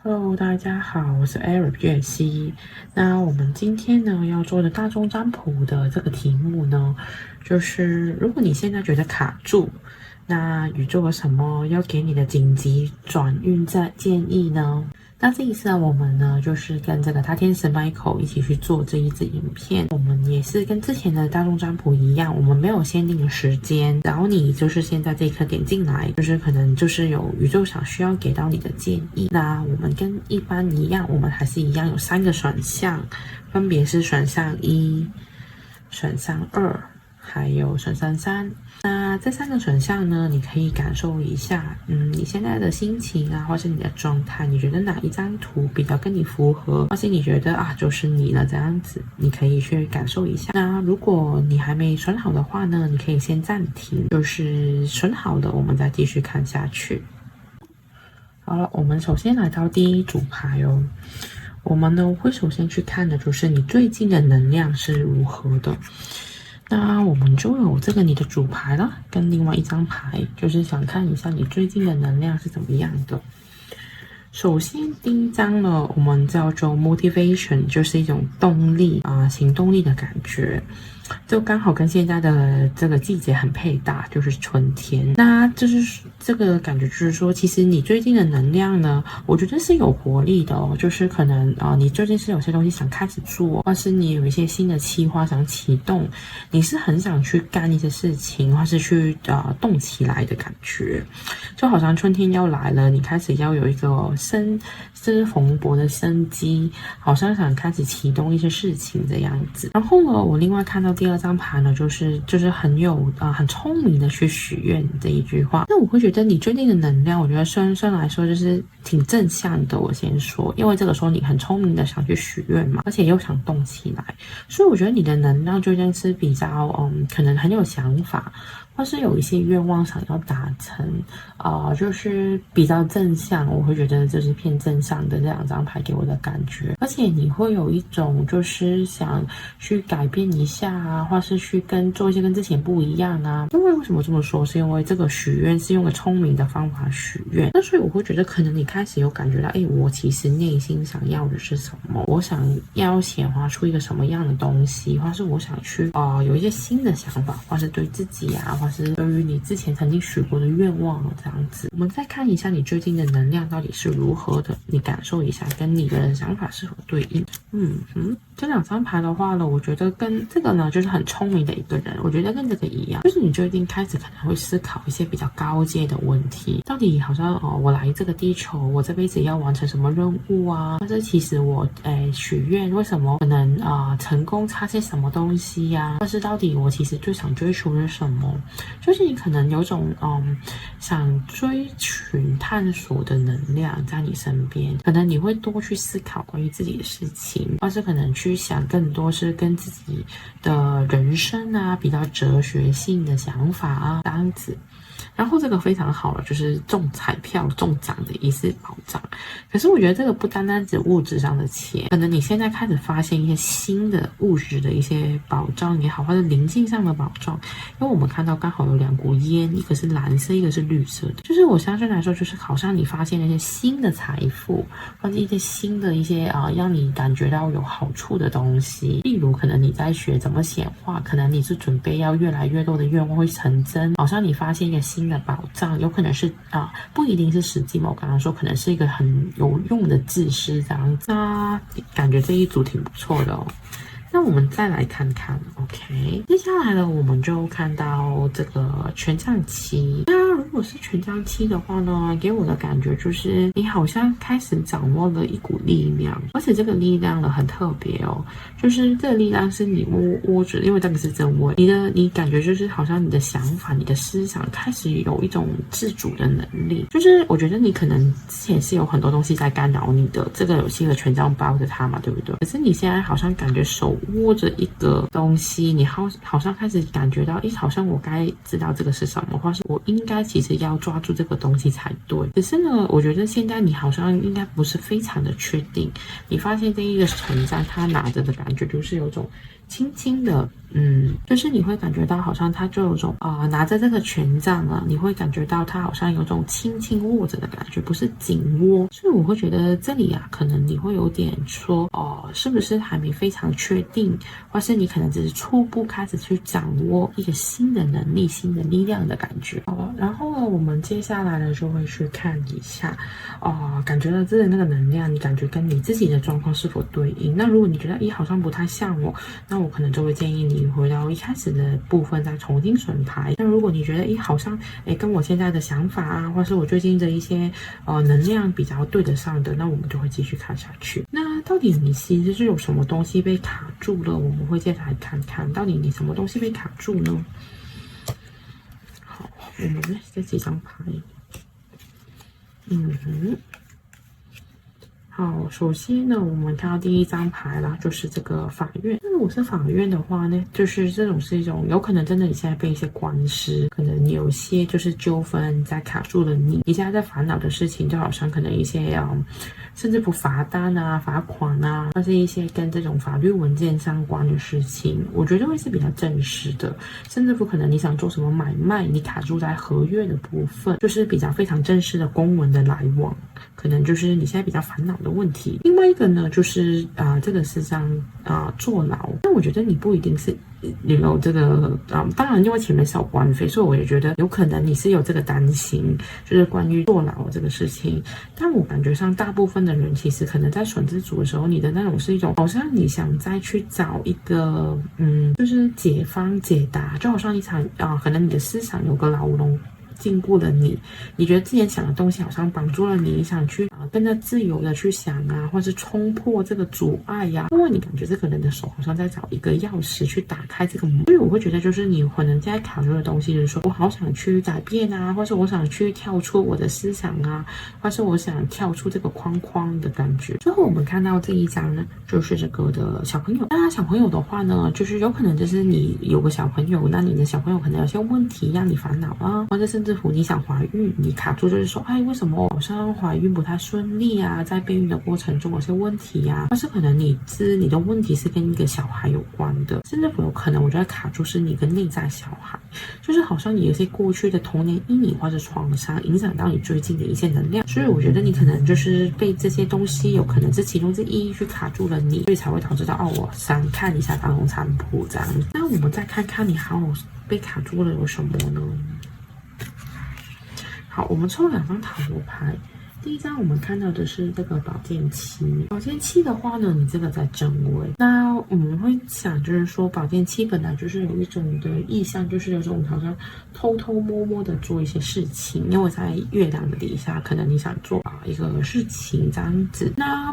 Hello，大家好，我是 Eric 月希。那我们今天呢要做的大众占卜的这个题目呢，就是如果你现在觉得卡住，那宇宙有什么要给你的紧急转运建议呢？那这一次呢，我们呢就是跟这个大天使 Michael 一起去做这一支影片。我们也是跟之前的大众占卜一样，我们没有限定的时间，然后你就是现在这一刻点进来，就是可能就是有宇宙需要给到你的建议。那我们跟一般一样，我们还是一样有3个选项，分别是选项1、选项2。还有选项3，那这3个选项呢，你可以感受一下，你现在的心情啊，或是你的状态，你觉得哪一张图比较跟你符合，或是你觉得啊，就是你了这样子，你可以去感受一下。那如果你还没选好的话呢，你可以先暂停，就是选好了，我们再继续看下去。好了，我们首先来到第一组牌哦。我们呢会首先去看的就是你最近的能量是如何的。那我们就有这个你的主牌了，跟另外一张牌，就是想看一下你最近的能量是怎么样的。首先第一张呢，我们叫做 motivation， 就是一种动力行动力的感觉。就刚好跟现在的这个季节很配搭，就是春天。那就是这个感觉，就是说，其实你最近的能量呢，我觉得是有活力的哦。就是可能你最近是有些东西想开始做，或是你有一些新的计划想启动，你是很想去干一些事情，或是去动起来的感觉。就好像春天要来了，你开始要有一个就是蓬勃的生机，好像想开始启动一些事情这样子。然后呢，我另外看到第2张牌呢，就是很有很聪明的去许愿这一句话。那我会觉得你最近的能量，我觉得虽然来说就是挺正向的。我先说，因为这个时候你很聪明的想去许愿嘛，而且又想动起来，所以我觉得你的能量究竟是比较可能很有想法，或是有一些愿望想要达成，就是比较正向。我会觉得这是偏正向的这2张牌给我的感觉，而且你会有一种就是想去改变一下啊，或是去做一些跟之前不一样啊。因为为什么这么说，是因为这个许愿是用个聪明的方法许愿，那所以我会觉得可能你开始有感觉到，我其实内心想要的是什么，我想要显化出一个什么样的东西，或是我想去有一些新的想法，或是对自己啊，或是对于你之前曾经许过的愿望这样子。我们再看一下你最近的能量到底是如何的，你感受一下跟你的想法是否对应。这2张牌的话呢，我觉得跟这个呢就是很聪明的一个人，我觉得跟这个一样，就是你最近开始可能会思考一些比较高阶的问题，到底好像我来这个地球，我这辈子要完成什么任务啊？或者其实我许愿为什么可能成功差些什么东西呀？或是到底我其实最想追求的是什么？就是你可能有种想追寻探索的能量在你身边，可能你会多去思考关于自己的事情，或是可能去想更多是跟自己的人生啊比较哲学性的想法啊这样子。然后这个非常好了，就是中彩票中奖的一次保障。可是我觉得这个不单单指物质上的钱，可能你现在开始发现一些新的物质的一些保障也好，或者灵性上的保障。因为我们看到刚好有2股烟，一个是蓝色，一个是绿色的，就是我相信来说，就是好像你发现了一些新的财富，或者一些新的一些让你感觉到有好处的东西。例如可能你在学怎么显化，可能你是准备要越来越多的愿望会成真，好像你发现一个新的保障，有可能是不一定是实际嘛，我刚刚说可能是一个很有用的知识这样子。那感觉这一组挺不错的哦。那我们再来看看 ，OK， 接下来呢，我们就看到这个权杖7。那如果是权杖7的话呢，给我的感觉就是你好像开始掌握了一股力量，而且这个力量呢很特别哦，就是这个力量是你握着，因为这个是正位，你感觉就是好像你的想法、你的思想开始有一种自主的能力，就是我觉得你可能之前是有很多东西在干扰你的，这个有些个权杖包着它嘛，对不对？可是你现在好像感觉手握着一个东西，你好像开始感觉到，好像我该知道这个是什么，或是我应该其实要抓住这个东西才对。可是呢，我觉得现在你好像应该不是非常的确定。你发现这一个权杖，他拿着的感觉就是有种轻轻的。就是你会感觉到好像他就有种拿着这个权杖啊，你会感觉到他好像有种轻轻握着的感觉，不是紧握。所以我会觉得这里啊，可能你会有点说是不是还没非常确定，或是你可能只是初步开始去掌握一个新的能力、新的力量的感觉。然后呢，我们接下来呢就会去看一下感觉到这个那个能量，你感觉跟你自己的状况是否对应。那如果你觉得好像不太像我，那我可能就会建议你回到一开始的部分再重新选牌。那如果你觉得好像跟我现在的想法啊，或是我最近的一些能量比较对得上的，那我们就会继续看下去。那到底你其实是有什么东西被卡住了？我们会接着来看看到底你什么东西被卡住呢？好，我们这几张牌，好，首先呢，我们看到第一张牌啦，就是这个法院。那如果是法院的话呢，就是这种是一种有可能真的你现在被一些官司，可能有些就是纠纷在卡住了你，你现在在烦恼的事情，就好像可能一些甚至不罚单啊、罚款啊，或是一些跟这种法律文件相关的事情，我觉得会是比较正式的，甚至不可能你想做什么买卖，你卡住在合约的部分，就是比较非常正式的公文的来往，可能就是你现在比较烦恼的问题。另外一个呢，就是这个是像坐牢，但我觉得你不一定是有这个当然因为前面是有官非，所以我也觉得有可能你是有这个担心，就是关于坐牢这个事情。但我感觉上大部分的人其实可能在选自主的时候，你的那种是一种好像你想再去找一个就是解方解答，就好像你想可能你的思想有个牢笼禁锢了你，你觉得之前想的东西好像绑住了你，你想去跟着自由的去想啊，或是冲破这个阻碍呀，因为你感觉这个人的手好像在找一个钥匙去打开这个门。所以我会觉得就是你可能现在考虑的东西就是说我好想去改变啊，或是我想去跳出我的思想啊，或是我想跳出这个框框的感觉。最后我们看到这一张呢，就是这个的小朋友。那小朋友的话呢，就是有可能就是你有个小朋友，那你的小朋友可能有些问题让你烦恼啊，或者甚至乎你想怀孕，你卡住就是说为什么好像怀孕不太顺利啊，在备孕的过程中有些问题啊，或是可能你的问题是跟一个小孩有关的，甚至乎有可能我觉得卡住是你跟内在小孩，就是好像你有些过去的童年阴影或者创伤影响到你最近的一些能量，所以我觉得你可能就是被这些东西有可能是其中之一去卡住了你，所以才会导致到我想看一下大众占卜这样。那我们再看看你还有被卡住了有什么呢？好，我们抽2张塔罗牌。第一张我们看到的是这个宝剑七。宝剑七的话呢，你这个在正位。那我们会想就是说，宝剑七本来就是有一种的意象，就是有种好像偷偷摸摸的做一些事情，因为在月亮的底下，可能你想做一个事情这样子。那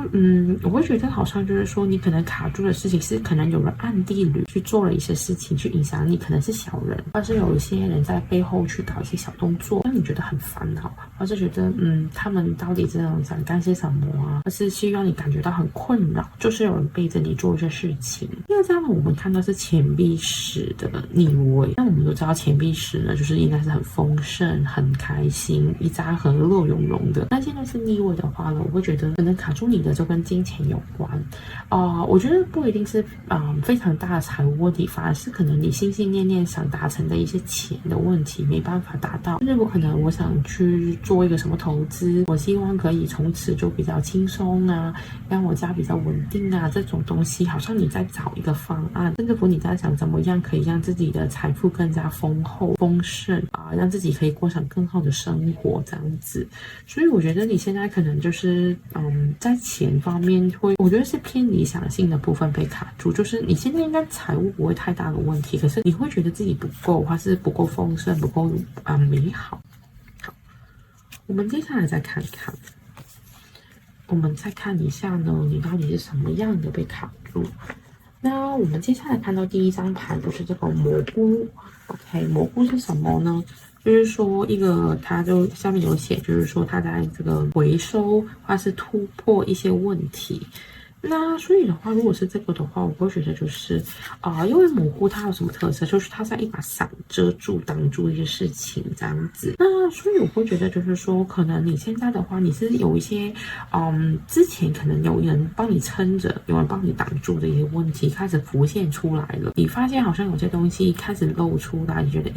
我会觉得好像就是说，你可能卡住的事情是可能有人暗地里去做了一些事情去影响你，可能是小人，或是有一些人在背后去搞一些小动作，让你觉得很烦恼，或是觉得他们到底这种想干些什么啊，或是让你感觉到很困扰，就是有人背着你做一些事情。第二张呢，我们看到是钱币十的逆位。那我们都知道钱币十呢，就是应该是很丰盛、很开心、一家和乐融融的。那现在是逆位的话呢，我会觉得可能卡住你的就跟金钱有关。我觉得不一定是非常大的财务问题，反而是可能你心心念念想达成的一些钱的问题没办法达到。就是我可能我想去做一个什么投资，我希望可以从此就比较轻松啊，让我家比较稳定啊，这种东西好像你在找一个方案，甚至乎你在想怎么样可以让自己的财富更加丰厚丰盛啊，让自己可以过上更好的生活这样子。所以我觉得你现在可能就是在钱方面我觉得是偏理想性的部分被卡住，就是你现在应该财务不会太大的问题，可是你会觉得自己不够，或是不够丰盛，不够美好。好，我们接下来再看看，我们再看一下呢，你到底是什么样的被卡住。那我们接下来看到第一张牌就是这个蘑菇。 OK， 蘑菇是什么呢？就是说一个它就下面有写，就是说它在这个回收或是突破一些问题。那所以的话，如果是这个的话，我会觉得就是因为蘑菇它有什么特色，就是它在一把伞遮住、挡住一些事情这样子。那所以我会觉得就是说，可能你现在的话，你是有一些之前可能有人帮你撑着，有人帮你挡住的一些问题开始浮现出来了。你发现好像有些东西开始露出来，你觉得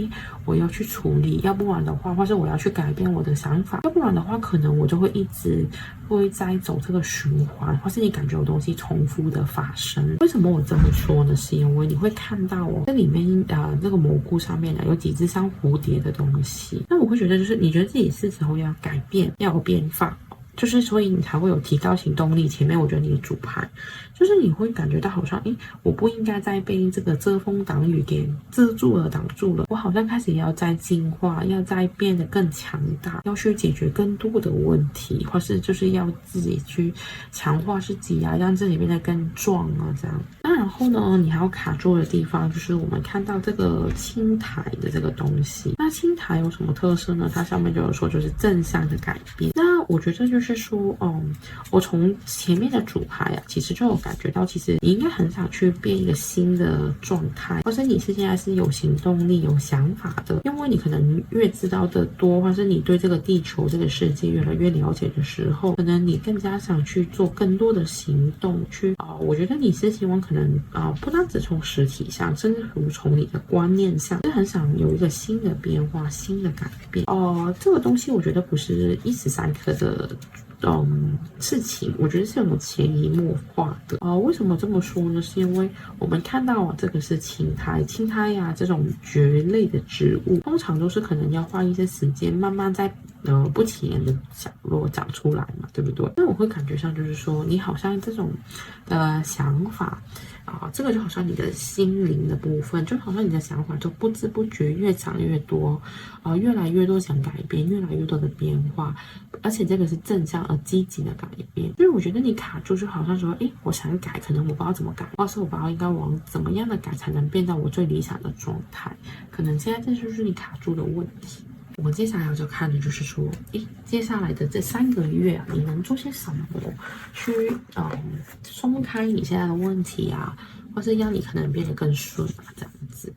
我要去处理，要不然的话，或是我要去改变我的想法，要不然的话，可能我就会一直会在走这个循环，或是你感觉有东西重复的发生。为什么我这么说呢？是因为你会看到这里面那个蘑菇上面有几只像蝴蝶的东西。那我会觉得就是你觉得自己是时候要改变，要有变化。就是所以你才会有提高行动力。前面我觉得你的主牌，就是你会感觉到好像我不应该再被这个遮风挡雨给遮住了、挡住了。我好像开始要再进化，要再变得更强大，要去解决更多的问题，或是就是要自己去强化自己啊，让自己变得更壮啊，这样。那然后呢，你还有卡住的地方，就是我们看到这个青苔的这个东西。那青苔有什么特色呢？它上面就有说，就是正向的改变。那我觉得就是说，我从前面的主牌其实就有感觉到，其实你应该很想去变一个新的状态，或是你是现在是有行动力、有想法的，因为你可能越知道的多，或是你对这个地球、这个世界越来越了解的时候，可能你更加想去做更多的行动，去我觉得你是希望可能不单只从实体上，甚至乎从你的观念上，是很想有一个新的变化、新的改变。这个东西我觉得不是一时三刻的。事情我觉得是有潜移默化的为什么这么说呢？是因为我们看到这个是青苔这种蕨类的植物，通常都是可能要花一些时间，慢慢在不起眼的角落长出来嘛，对不对？那我会感觉上就是说，你好像这种想法这个就好像你的心灵的部分，就好像你的想法就不知不觉越长越多越来越多想改变，越来越多的变化，而且这个是正向而积极的改变。因为我觉得你卡住，就好像说，我想改，可能我不知道怎么改，或是我不知道应该往怎么样的改才能变到我最理想的状态，可能现在这就是你卡住的问题。我们接下来要就看的就是说，接下来的这3个月你能做些什么去松开你现在的问题啊，或是让你可能变得更顺这样子。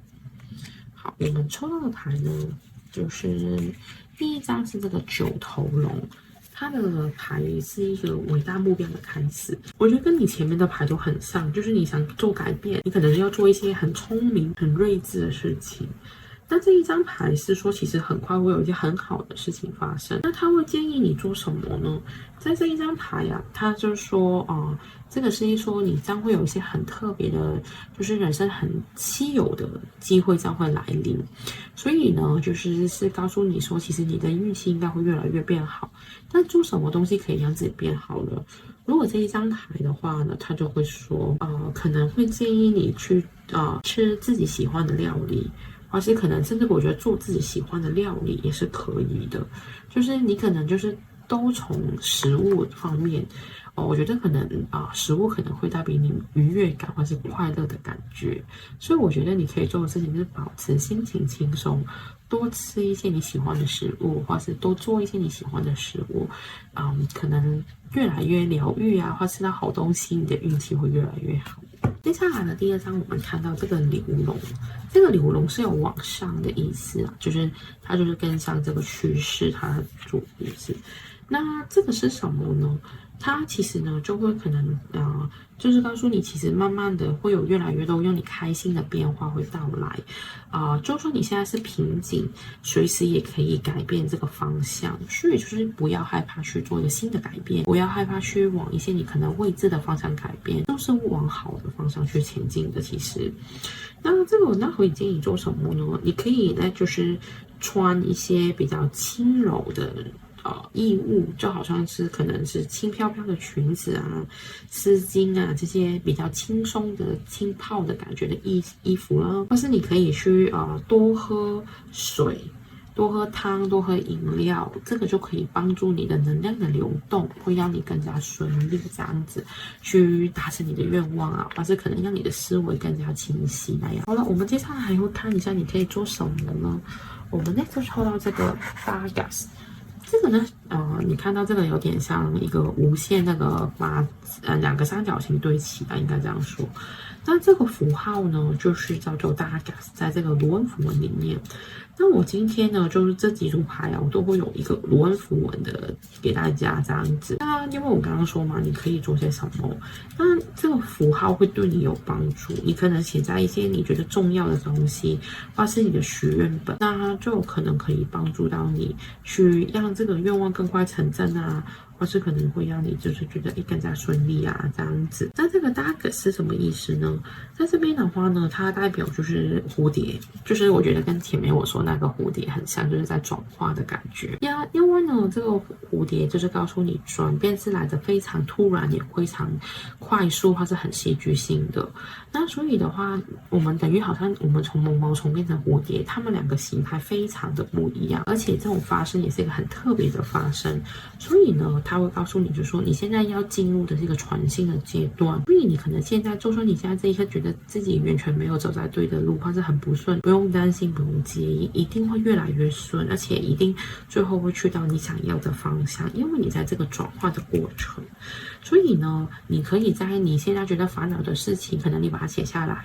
好，我们抽到的牌呢，就是第一张是这个9头龙。它的牌是一个伟大目标的开始，我觉得跟你前面的牌都很像，就是你想做改变，你可能要做一些很聪明、很睿智的事情。那这一张牌是说，其实很快会有一件很好的事情发生。那他会建议你做什么呢？在这一张牌他就是说，这个是说你将会有一些很特别的，就是人生很稀有的机会将会来临。所以呢，是告诉你说，其实你的运气应该会越来越变好。但做什么东西可以让自己变好呢？如果这一张牌的话呢，他就会说，可能会建议你去吃自己喜欢的料理。而且可能甚至我觉得做自己喜欢的料理也是可以的，就是你可能就是都从食物方面我觉得可能食物可能会带给你愉悦感或是快乐的感觉，所以我觉得你可以做的事情就是保持心情轻松，多吃一些你喜欢的食物，或是多做一些你喜欢的食物，可能越来越疗愈或吃到好东西，你的运气会越来越好。接下来的第2张，我们看到这个流龙，这个流龙是有往上的意思就是它就是跟上这个趋势，它的主意思。那这个是什么呢？它其实呢就会可能就是告诉你，其实慢慢的会有越来越多让你开心的变化会到来就说你现在是瓶颈，随时也可以改变这个方向，所以就是不要害怕去做一个新的改变，不要害怕去往一些你可能未知的方向改变，都是往好的方向去前进的。其实那这个那会建议做什么呢？你可以呢就是穿一些比较轻柔的衣物，就好像是可能是轻飘飘的裙子丝巾这些比较轻松的轻泡的感觉的衣服啦，或是你可以去多喝水，多喝汤，多喝饮料，这个就可以帮助你的能量的流动，会让你更加顺利这样子去达成你的愿望或是可能让你的思维更加清晰那样。好了，我们接下来还会看一下你可以做什么呢？我们就抽到这个 Vargas。这个呢，你看到这个有点像一个无限那个两个三角形对齐吧，应该这样说。那这个符号呢，就是叫做 Dagas， 在这个罗恩符文里面。那我今天呢，就是这几组牌啊，我都会有一个罗恩符文的给大家这样子。那因为我刚刚说嘛，你可以做些什么？那这个符号会对你有帮助。你可能写在一些你觉得重要的东西，或是你的许愿本，那就有可能可以帮助到你去让这个愿望更快成真啊。或是可能会让你就是觉得更加顺利啊这样子。那这个 Dagas 是什么意思呢？在这边的话呢，它代表就是蝴蝶，就是我觉得跟前面我说那个蝴蝶很像，就是在转化的感觉呀。因为呢，这个蝴蝶就是告诉你转变是来的非常突然，也非常快速，或是很戏剧性的。那所以的话，我们等于好像我们从毛毛虫变成蝴蝶，它们两个形态非常的不一样，而且这种发生也是一个很特别的发生。所以呢，他会告诉你，就是说你现在要进入的是一个全新的阶段，所以你可能现在，就算你现在这一刻觉得自己完全没有走在对的路，或是很不顺，不用担心，不用介意，一定会越来越顺，而且一定最后会去到你想要的方向，因为你在这个转化的过程。所以呢，你可以在你现在觉得烦恼的事情，可能你把它写下来，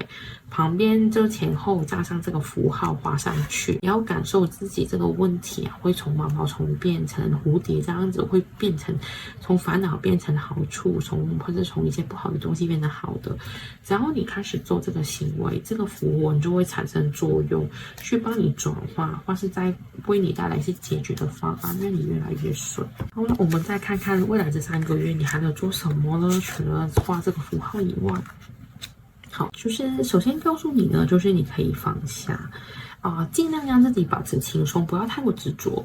旁边就前后加上这个符号画上去，你要感受自己这个问题啊，会从毛毛虫变成蝴蝶这样子，会变成从烦恼变成好处，或者从一些不好的东西变成好的。只要你开始做这个行为，这个符文就会产生作用，去帮你转化，或是在为你带来一些解决的方案，让你越来越顺。好了，我们再看看未来这3个月你还能做什么呢？除了画这个符号以外，好，就是首先告诉你呢，就是你可以放下。尽量让自己保持轻松，不要太过执着。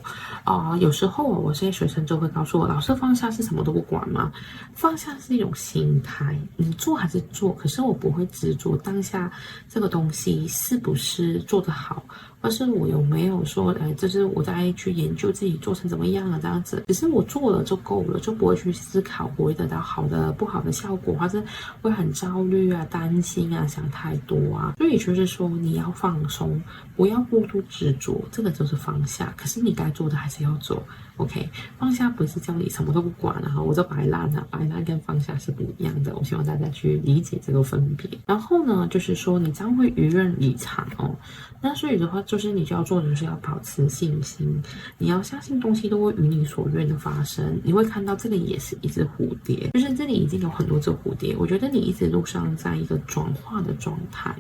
有时候我这些学生就会告诉我，老师放下是什么都不管吗？放下是一种心态，你做还是做，可是我不会执着当下这个东西是不是做得好，或是我有没有说，就是我在去研究自己做成怎么样了这样子。只是我做了就够了，就不会去思考，不会得到好的不好的效果，或者会很焦虑啊、担心啊、想太多啊。所以就是说，你要放松。不要过度执着，这个就是放下。可是你该做的还是要做 ，OK？ 放下不是叫你什么都不管了，我就摆烂了。摆烂跟放下是不一样的。我希望大家去理解这个分别。然后呢，就是说你将会鱼润理长哦。那所以的话，就是你就要做的就是要保持信心，你要相信东西都会与你所愿的发生。你会看到这个也是一只蝴蝶，就是这里已经有很多只蝴蝶。我觉得你一直路上在一个转化的状态，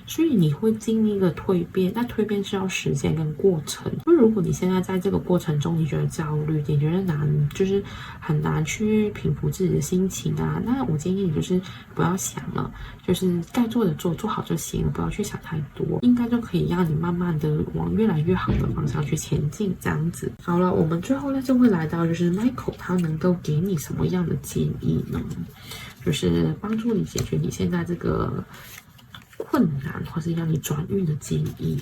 所以你会经历一个蜕变。那蜕变是要时间跟过程。那如果你现在在这个过程中，你觉得焦虑，你觉得难，就是很难去平复自己的心情啊，那我建议你就是不要想了，就是该做的做好就行了，不要去想太多，应该就可以让你慢慢的往越来越好的方向去前进，这样子。好了，我们最后呢就会来到就是 Michael 他能够给你什么样的建议呢？就是帮助你解决你现在这个困难，或是让你转运的建议。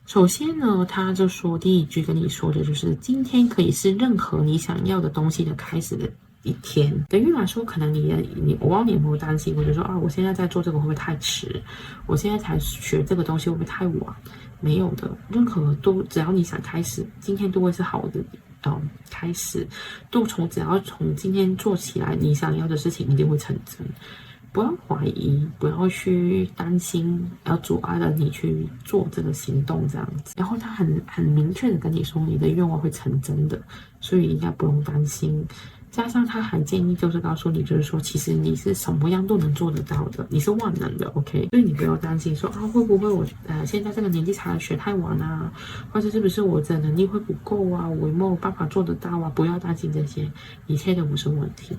首先呢，他就说第一句跟你说的就是今天可以是任何你想要的东西的开始的一天。等于来说，可能我不知道你有没有担心，我就说我现在在做这个会不会太迟？我现在才学这个东西会不会太晚？没有的，任何都只要你想开始，今天都会是好的。开始只要从今天做起来，你想要的事情一定会成真。不要怀疑，不要去担心，要阻碍了你去做这个行动这样子。然后他很明确的跟你说，你的愿望会成真的，所以应该不用担心。加上他还建议，就是告诉你，就是说，其实你是什么样都能做得到的，你是万能的 ，OK？ 所以你不要担心说会不会我现在这个年纪才学太晚啊，或者是不是我的能力会不够啊，我有没有办法做得到啊？不要担心这些，一切都不是问题。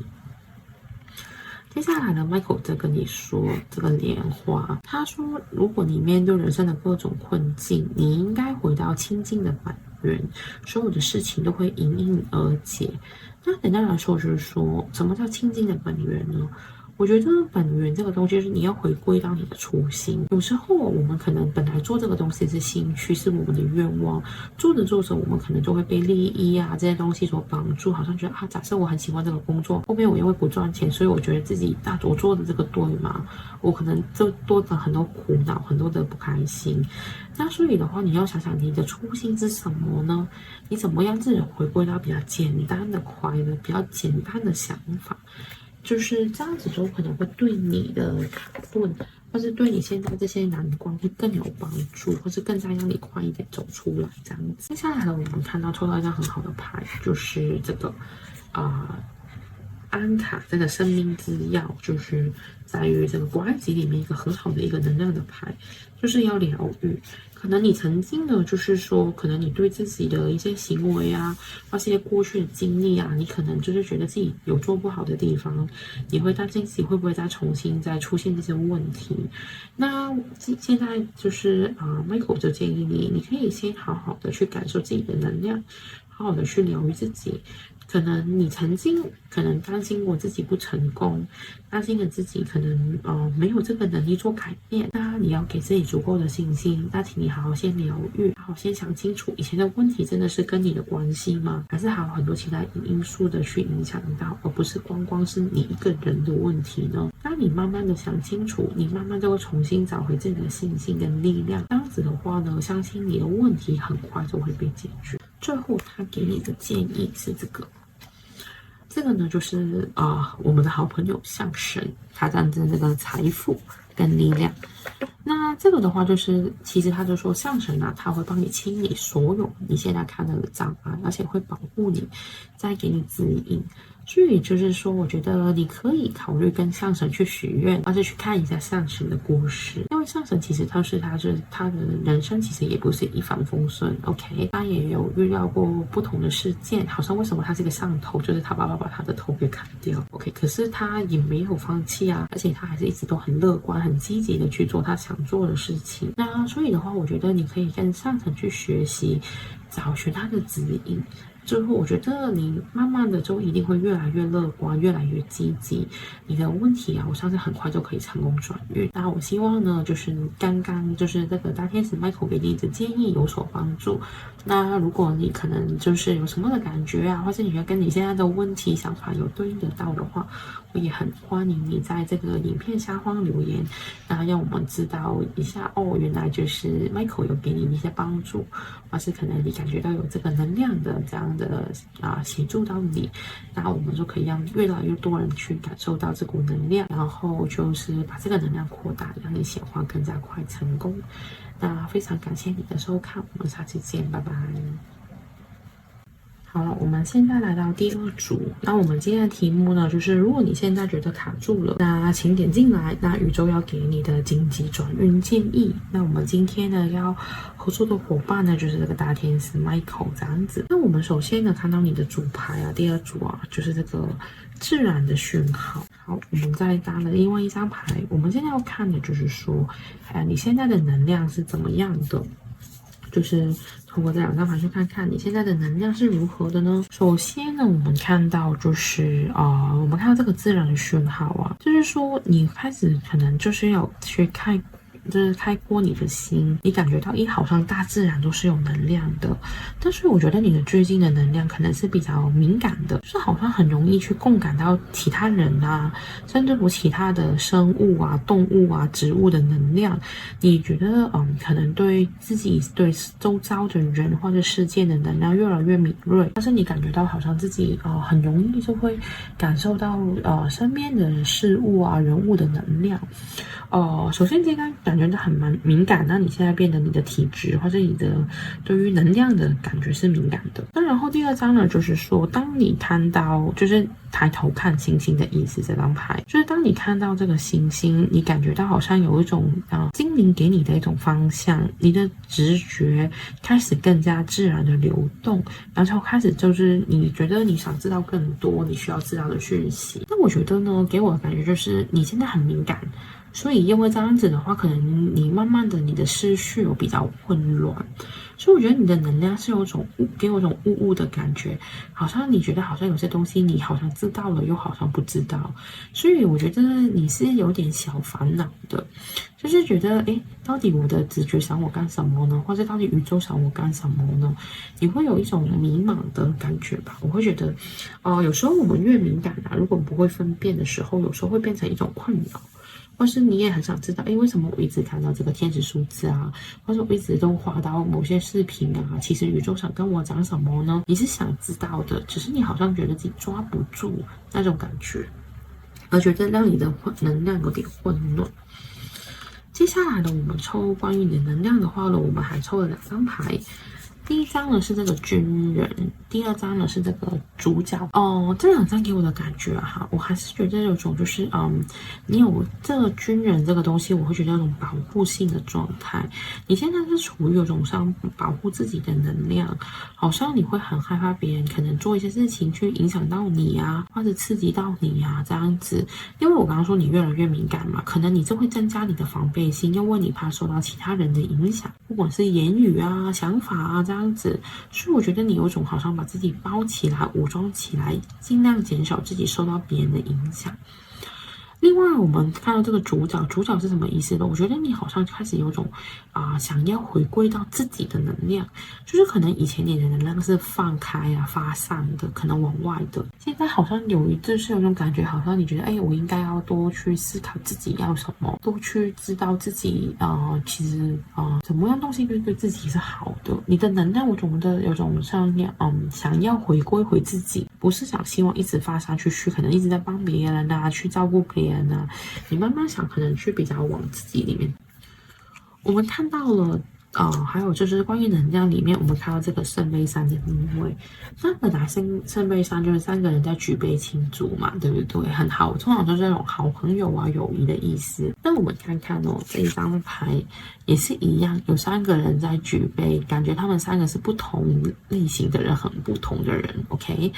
接下来呢 ，Michael 在跟你说这个莲花，他说，如果你面对人生的各种困境，你应该回到清净的本源，所有的事情都会因而解。那简单来说，就是说什么叫清净的本源呢？我觉得本源这个东西是你要回归到你的初心。有时候我们可能本来做这个东西是兴趣，是我们的愿望，做着做着我们可能就会被利益啊这些东西所绑住，好像觉得啊，假设我很喜欢这个工作，后面我因为不赚钱，所以我觉得自己我做的这个对吗？我可能就多了很多苦恼，很多的不开心。那所以的话，你要想想你的初心是什么呢？你怎么样自己回归到比较简单的快乐，比较简单的想法？就是这样子就可能会对你的卡顿，或是对你现在这些难关会更有帮助，或是更加让你快一点走出来这样子。接下来呢，我们看到抽到一张很好的牌，就是这个安卡这个生命之钥，就是在于这个古埃及里面一个很好的一个能量的牌，就是要疗愈。可能你曾经呢，就是说，可能你对自己的一些行为啊，或是一些过去的经历啊，你可能就是觉得自己有做不好的地方，你会担心自己会不会再重新再出现这些问题。那现在就是Michael 就建议你，你可以先好好的去感受自己的能量，好好的去疗愈自己。可能你曾经可能担心过自己不成功，担心了自己可能没有这个能力做改变，那你要给自己足够的信心。那请你好好先疗愈，好好先想清楚以前的问题真的是跟你的关系吗？还是还有很多其他因素的去影响到，而不是光光是你一个人的问题呢？当你慢慢的想清楚，你慢慢就会重新找回自己的信心跟力量。这样子的话呢，相信你的问题很快就会被解决。最后他给你的建议是这个呢，就是我们的好朋友象神，他象征这个财富跟力量。那这个的话，就是其实他就说象神啊，他会帮你清理所有你现在看到的障碍，而且会保护你，再给你指引。所以就是说，我觉得你可以考虑跟象神去许愿，或者去看一下象神的故事。因为象神其实他的人生其实也不是一帆风顺 ，OK， 他也有遇到过不同的事件，好像为什么他是个上头，就是他爸爸把他的头给砍掉 ，OK， 可是他也没有放弃啊，而且他还是一直都很乐观、很积极的去做他想做的事情。那所以的话，我觉得你可以跟象神去学习，找寻他的指引。最后，我觉得你慢慢的就一定会越来越乐观，越来越积极。你的问题啊，我相信很快就可以成功转运。那我希望呢，就是刚刚就是这个大天使 Michael 给你的建议有所帮助。那如果你可能就是有什么的感觉啊，或者你觉得跟你现在的问题想法有对应得到的话，我也很欢迎你在这个影片下方留言，那让我们知道一下哦，原来就是 Michael 有给你一些帮助，或是可能你感觉到有这个能量的这样的协助到你，那我们就可以让越来越多人去感受到这股能量，然后就是把这个能量扩大，让你显化更加快成功。那非常感谢你的收看，我们下期见，拜拜。好了，我们现在来到第二组。那我们今天的题目呢，就是如果你现在觉得卡住了，那请点进来。那宇宙要给你的紧急转运建议。那我们今天呢要合作的伙伴呢，就是这个大天使 Michael 这样子。那我们首先呢看到你的主牌啊，第二组啊，就是这个自然的讯号。好，我们再搭了另外一张牌。我们现在要看的就是说，你现在的能量是怎么样的？就是通过这两张牌去看看你现在的能量是如何的呢？首先呢，我们看到就是我们看到这个自然的讯号啊，就是说你开始可能就是要去开阔你的心，你感觉到好像大自然都是有能量的，但是我觉得你的最近的能量可能是比较敏感的，就是好像很容易去共感到其他人啊，甚至乎其他的生物啊、动物啊、植物的能量。你觉得可能对自己对周遭的人或者事件的能量越来越敏锐，但是你感觉到好像自己很容易就会感受到身边的事物啊、人物的能量。首先这个感觉到蛮敏感，那你现在变得你的体质或者你的对于能量的感觉是敏感的。那然后第二张呢，就是说当你看到就是抬头看星星的意思，这张牌就是当你看到这个星星，你感觉到好像有一种精灵给你的一种方向，你的直觉开始更加自然的流动，然后开始就是你觉得你想知道更多你需要知道的讯息。那我觉得呢，给我的感觉就是你现在很敏感，所以因为这样子的话，可能你慢慢的你的思绪有比较混乱，所以我觉得你的能量是有种给我一种雾雾的感觉，好像你觉得好像有些东西你好像知道了，又好像不知道，所以我觉得你是有点小烦恼的，就是觉得诶，到底我的直觉想我干什么呢？或者到底宇宙想我干什么呢？你会有一种迷茫的感觉吧？我会觉得，有时候我们越敏感啊，如果不会分辨的时候，有时候会变成一种困扰。或是你也很想知道，诶，为什么我一直看到这个天使数字啊？或者我一直都滑到某些视频啊？其实宇宙想跟我讲什么呢？你是想知道的，只是你好像觉得自己抓不住那种感觉，而觉得让你的能量有点混乱。接下来呢，我们抽关于你的能量的话呢，我们还抽了2张牌。第一张呢是这个军人，第二张呢是这个主角。这2张给我的感觉哈，我还是觉得有种就是你有这个军人这个东西，我会觉得有种保护性的状态。你现在是处于有种像保护自己的能量，好像你会很害怕别人可能做一些事情去影响到你啊，或者刺激到你啊这样子。因为我刚刚说你越来越敏感嘛，可能你就会增加你的防备心，因为你怕受到其他人的影响，不管是言语啊、想法啊这样子。所以我觉得你有种好像把自己包起来、武装起来，尽量减少自己受到别人的影响。另外，我们看到这个主角，主角是什么意思呢？我觉得你好像开始有种想要回归到自己的能量，就是可能以前你的能量是放开啊、发散的，可能往外的，现在好像就是有种感觉，好像你觉得，我应该要多去思考自己要什么，多去知道自己其实怎么样东西对自己是好的。你的能量，我觉得有种像想要回归回自己，不是希望一直发散去，可能一直在帮别人啊，去照顾别人。你慢慢想，可能去比较往自己里面。我们看到了，还有就是关于能量里面，我们看到这个圣杯3的逆位。那本来圣杯3就是3个人在举杯庆祝嘛，对不对？很好，通常都是那种好朋友啊、友谊的意思。那我们看看哦，这一张牌也是一样，有3个人在举杯，感觉他们3个是不同类型的人，很不同的人 ，OK？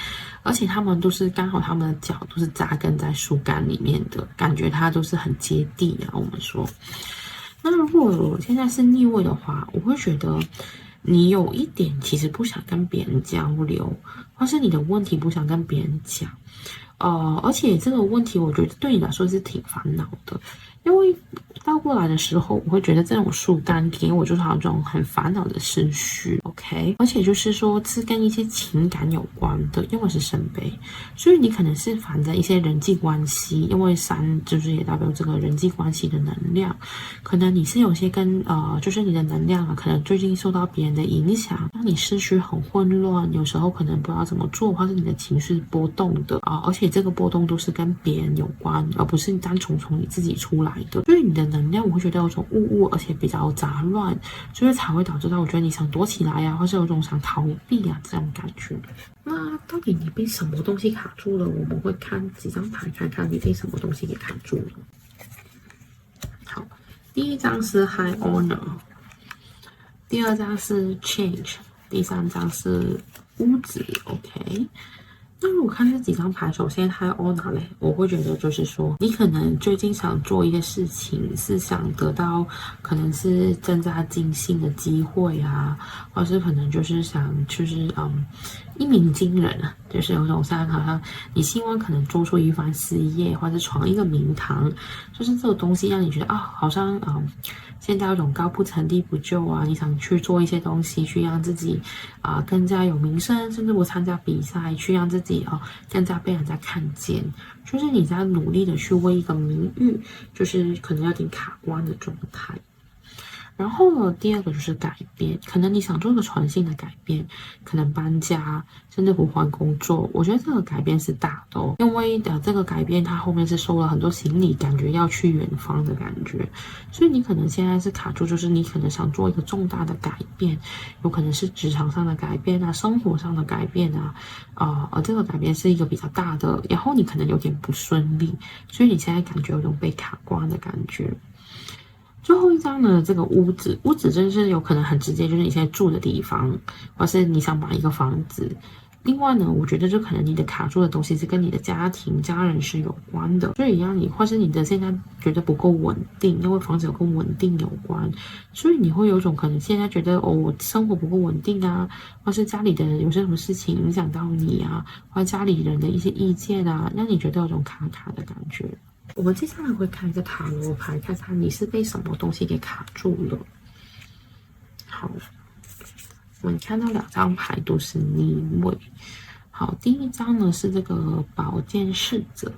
而且他们都是刚好他们的脚都是扎根在树干里面的，感觉他都是很接地啊。我们说。那如果我现在是逆位的话，我会觉得你有一点其实不想跟别人交流，或是你的问题不想跟别人讲，而且这个问题我觉得对你来说是挺烦恼的，因为倒过来的时候，我会觉得这种树干给我就是好像这种很烦恼的思绪 ，OK， 而且就是说是跟一些情感有关的，因为是圣杯，所以你可能是烦着一些人际关系，因为3就是也代表这个人际关系的能量，可能你是有些就是你的能量啊，可能最近受到别人的影响，让你思绪很混乱，有时候可能不知道怎么做，或是你的情绪波动的而且这个波动都是跟别人有关，而不是单纯从你自己出来的，所以你的能量我会觉得有种雾，而且比较杂乱，所以才会导致到我觉得你想躲起来啊，或是有种想逃避啊这种感觉。那到底你被什么东西卡住了？我们会看几张牌，看看你被什么东西给卡住了。好，第一张是 High Honor， 第2张是 Change， 第3张是屋子 ，OK。那如果看这几张牌，首先High Honor嘞，我会觉得就是说，你可能最近想做一些事情，是想得到可能是增加晋薪的机会啊，或是可能就是想一鸣惊人啊，就是有种像好像你希望可能做出一番事业，或者闯一个名堂，就是这个东西让你觉得好像现在有种高不成低不就啊，你想去做一些东西，去让自己更加有名声，甚至不参加比赛，去让自己更加被人家看见，就是你在努力的去为一个名誉，就是可能有点卡关的状态。然后呢，第2个就是改变，可能你想做一个传性的改变，可能搬家，甚至不换工作。我觉得这个改变是大的因为这个改变它后面是收了很多行李，感觉要去远方的感觉，所以你可能现在是卡住，就是你可能想做一个重大的改变，有可能是职场上的改变啊，生活上的改变啊，而这个改变是一个比较大的，然后你可能有点不顺利，所以你现在感觉有种被卡关的感觉。最后一张呢，这个屋子真是有可能很直接，就是你现在住的地方，或是你想买一个房子，另外呢，我觉得就可能你的卡住的东西是跟你的家庭、家人是有关的，所以让你或是你的现在觉得不够稳定，因为房子有跟稳定有关，所以你会有种可能现在觉得我生活不够稳定啊，或是家里的人有些什么事情影响到你啊，或者家里人的一些意见啊，让你觉得有种卡卡的感觉。我们接下来会看一个塔罗牌，看看你是被什么东西给卡住了。好。我们看到2张牌都是逆位。好，第一张呢是这个宝剑侍者。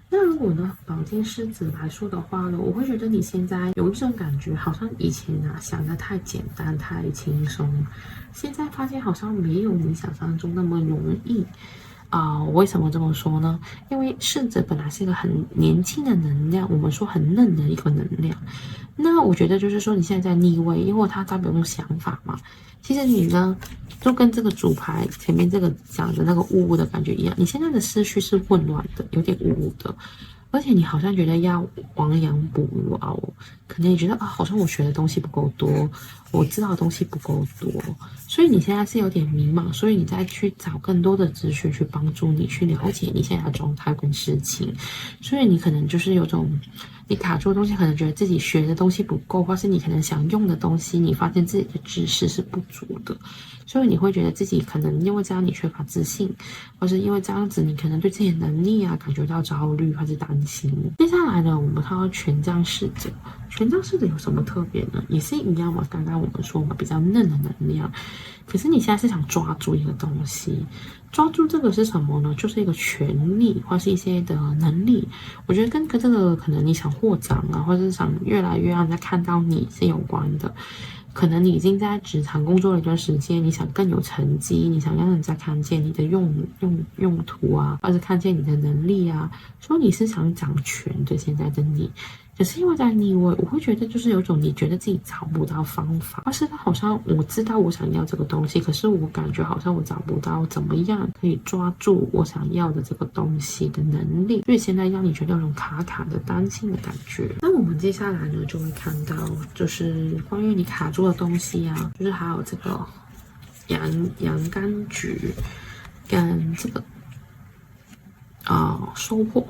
那如果呢，宝剑侍者来说的话呢，我会觉得你现在有一种感觉，好像以前想的太简单、太轻松，现在发现好像没有你想象中那么容易。为什么这么说呢？因为侍者本来是一个很年轻的能量，我们说很嫩的一个能量。那我觉得就是说你现在在逆位，因为它代表一种想法嘛。其实你呢，就跟这个主牌前面这个讲的那个雾的感觉一样，你现在的思绪是混乱的，有点雾的。而且你好像觉得要亡羊补牢，可能你觉得好像我学的东西不够多，我知道的东西不够多，所以你现在是有点迷茫，所以你再去找更多的资讯去帮助你去了解你现在的状态跟事情，所以你可能就是有种你卡住的东西，可能觉得自己学的东西不够，或是你可能想用的东西，你发现自己的知识是不足的，所以你会觉得自己可能因为这样你缺乏自信，或是因为这样子你可能对自己的能力感觉到焦虑或是担心。接下来呢，我们看到权杖侍者。权杖侍者有什么特别呢？也是一样嘛，刚刚我们说嘛，比较嫩的能量。可是你现在是想抓住一个东西，抓住这个是什么呢？就是一个权利或是一些的能力。我觉得跟这个可能你想获奖或者是想越来越让人家看到你是有关的。可能你已经在职场工作了一段时间，你想更有成绩，你想让人家看见你的用途或者看见你的能力所以你是想掌权的现在的你。可是因为在逆位，我会觉得就是有种你觉得自己找不到方法，或是他好像我知道我想要这个东西，可是我感觉好像我找不到怎么样可以抓住我想要的这个东西的能力，所以现在让你觉得有种卡卡的担心的感觉。那我们接下来呢就会看到就是关于你卡住的东西就是还有这个洋甘菊跟这个收获。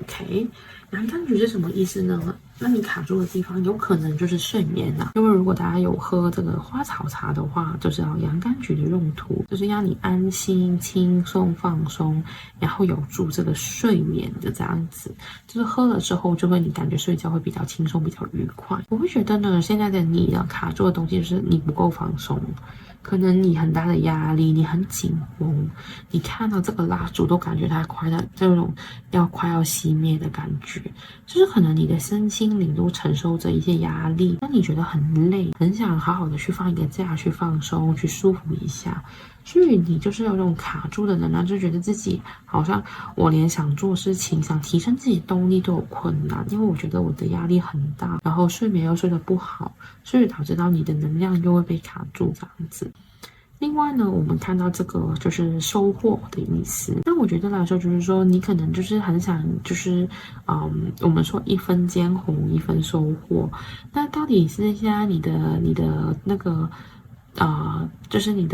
OK， 洋甘菊是什么意思呢？那你卡住的地方有可能就是睡眠因为如果大家有喝这个花草茶的话，就知道洋甘菊的用途就是让你安心、轻松、放松，然后有助这个睡眠的这样子。就是喝了之后，就会你感觉睡觉会比较轻松、比较愉快。我会觉得呢，现在的你卡住的东西就是你不够放松。可能你很大的压力，你很紧绷，你看到这个蜡烛都感觉它这种快要熄灭的感觉，就是可能你的身心灵都承受着一些压力，让你觉得很累，很想好好的去放一个假，去放松，去舒服一下。所以你就是有这种卡住的能量，就觉得自己好像我连想做事情、想提升自己动力都有困难，因为我觉得我的压力很大，然后睡眠又睡得不好，所以导致到你的能量又会被卡住这样子。另外呢，我们看到这个就是收获的意思。那我觉得来说，就是说你可能就是很想，就是我们说一分艰红，一分收获。那到底是现在你的那个就是你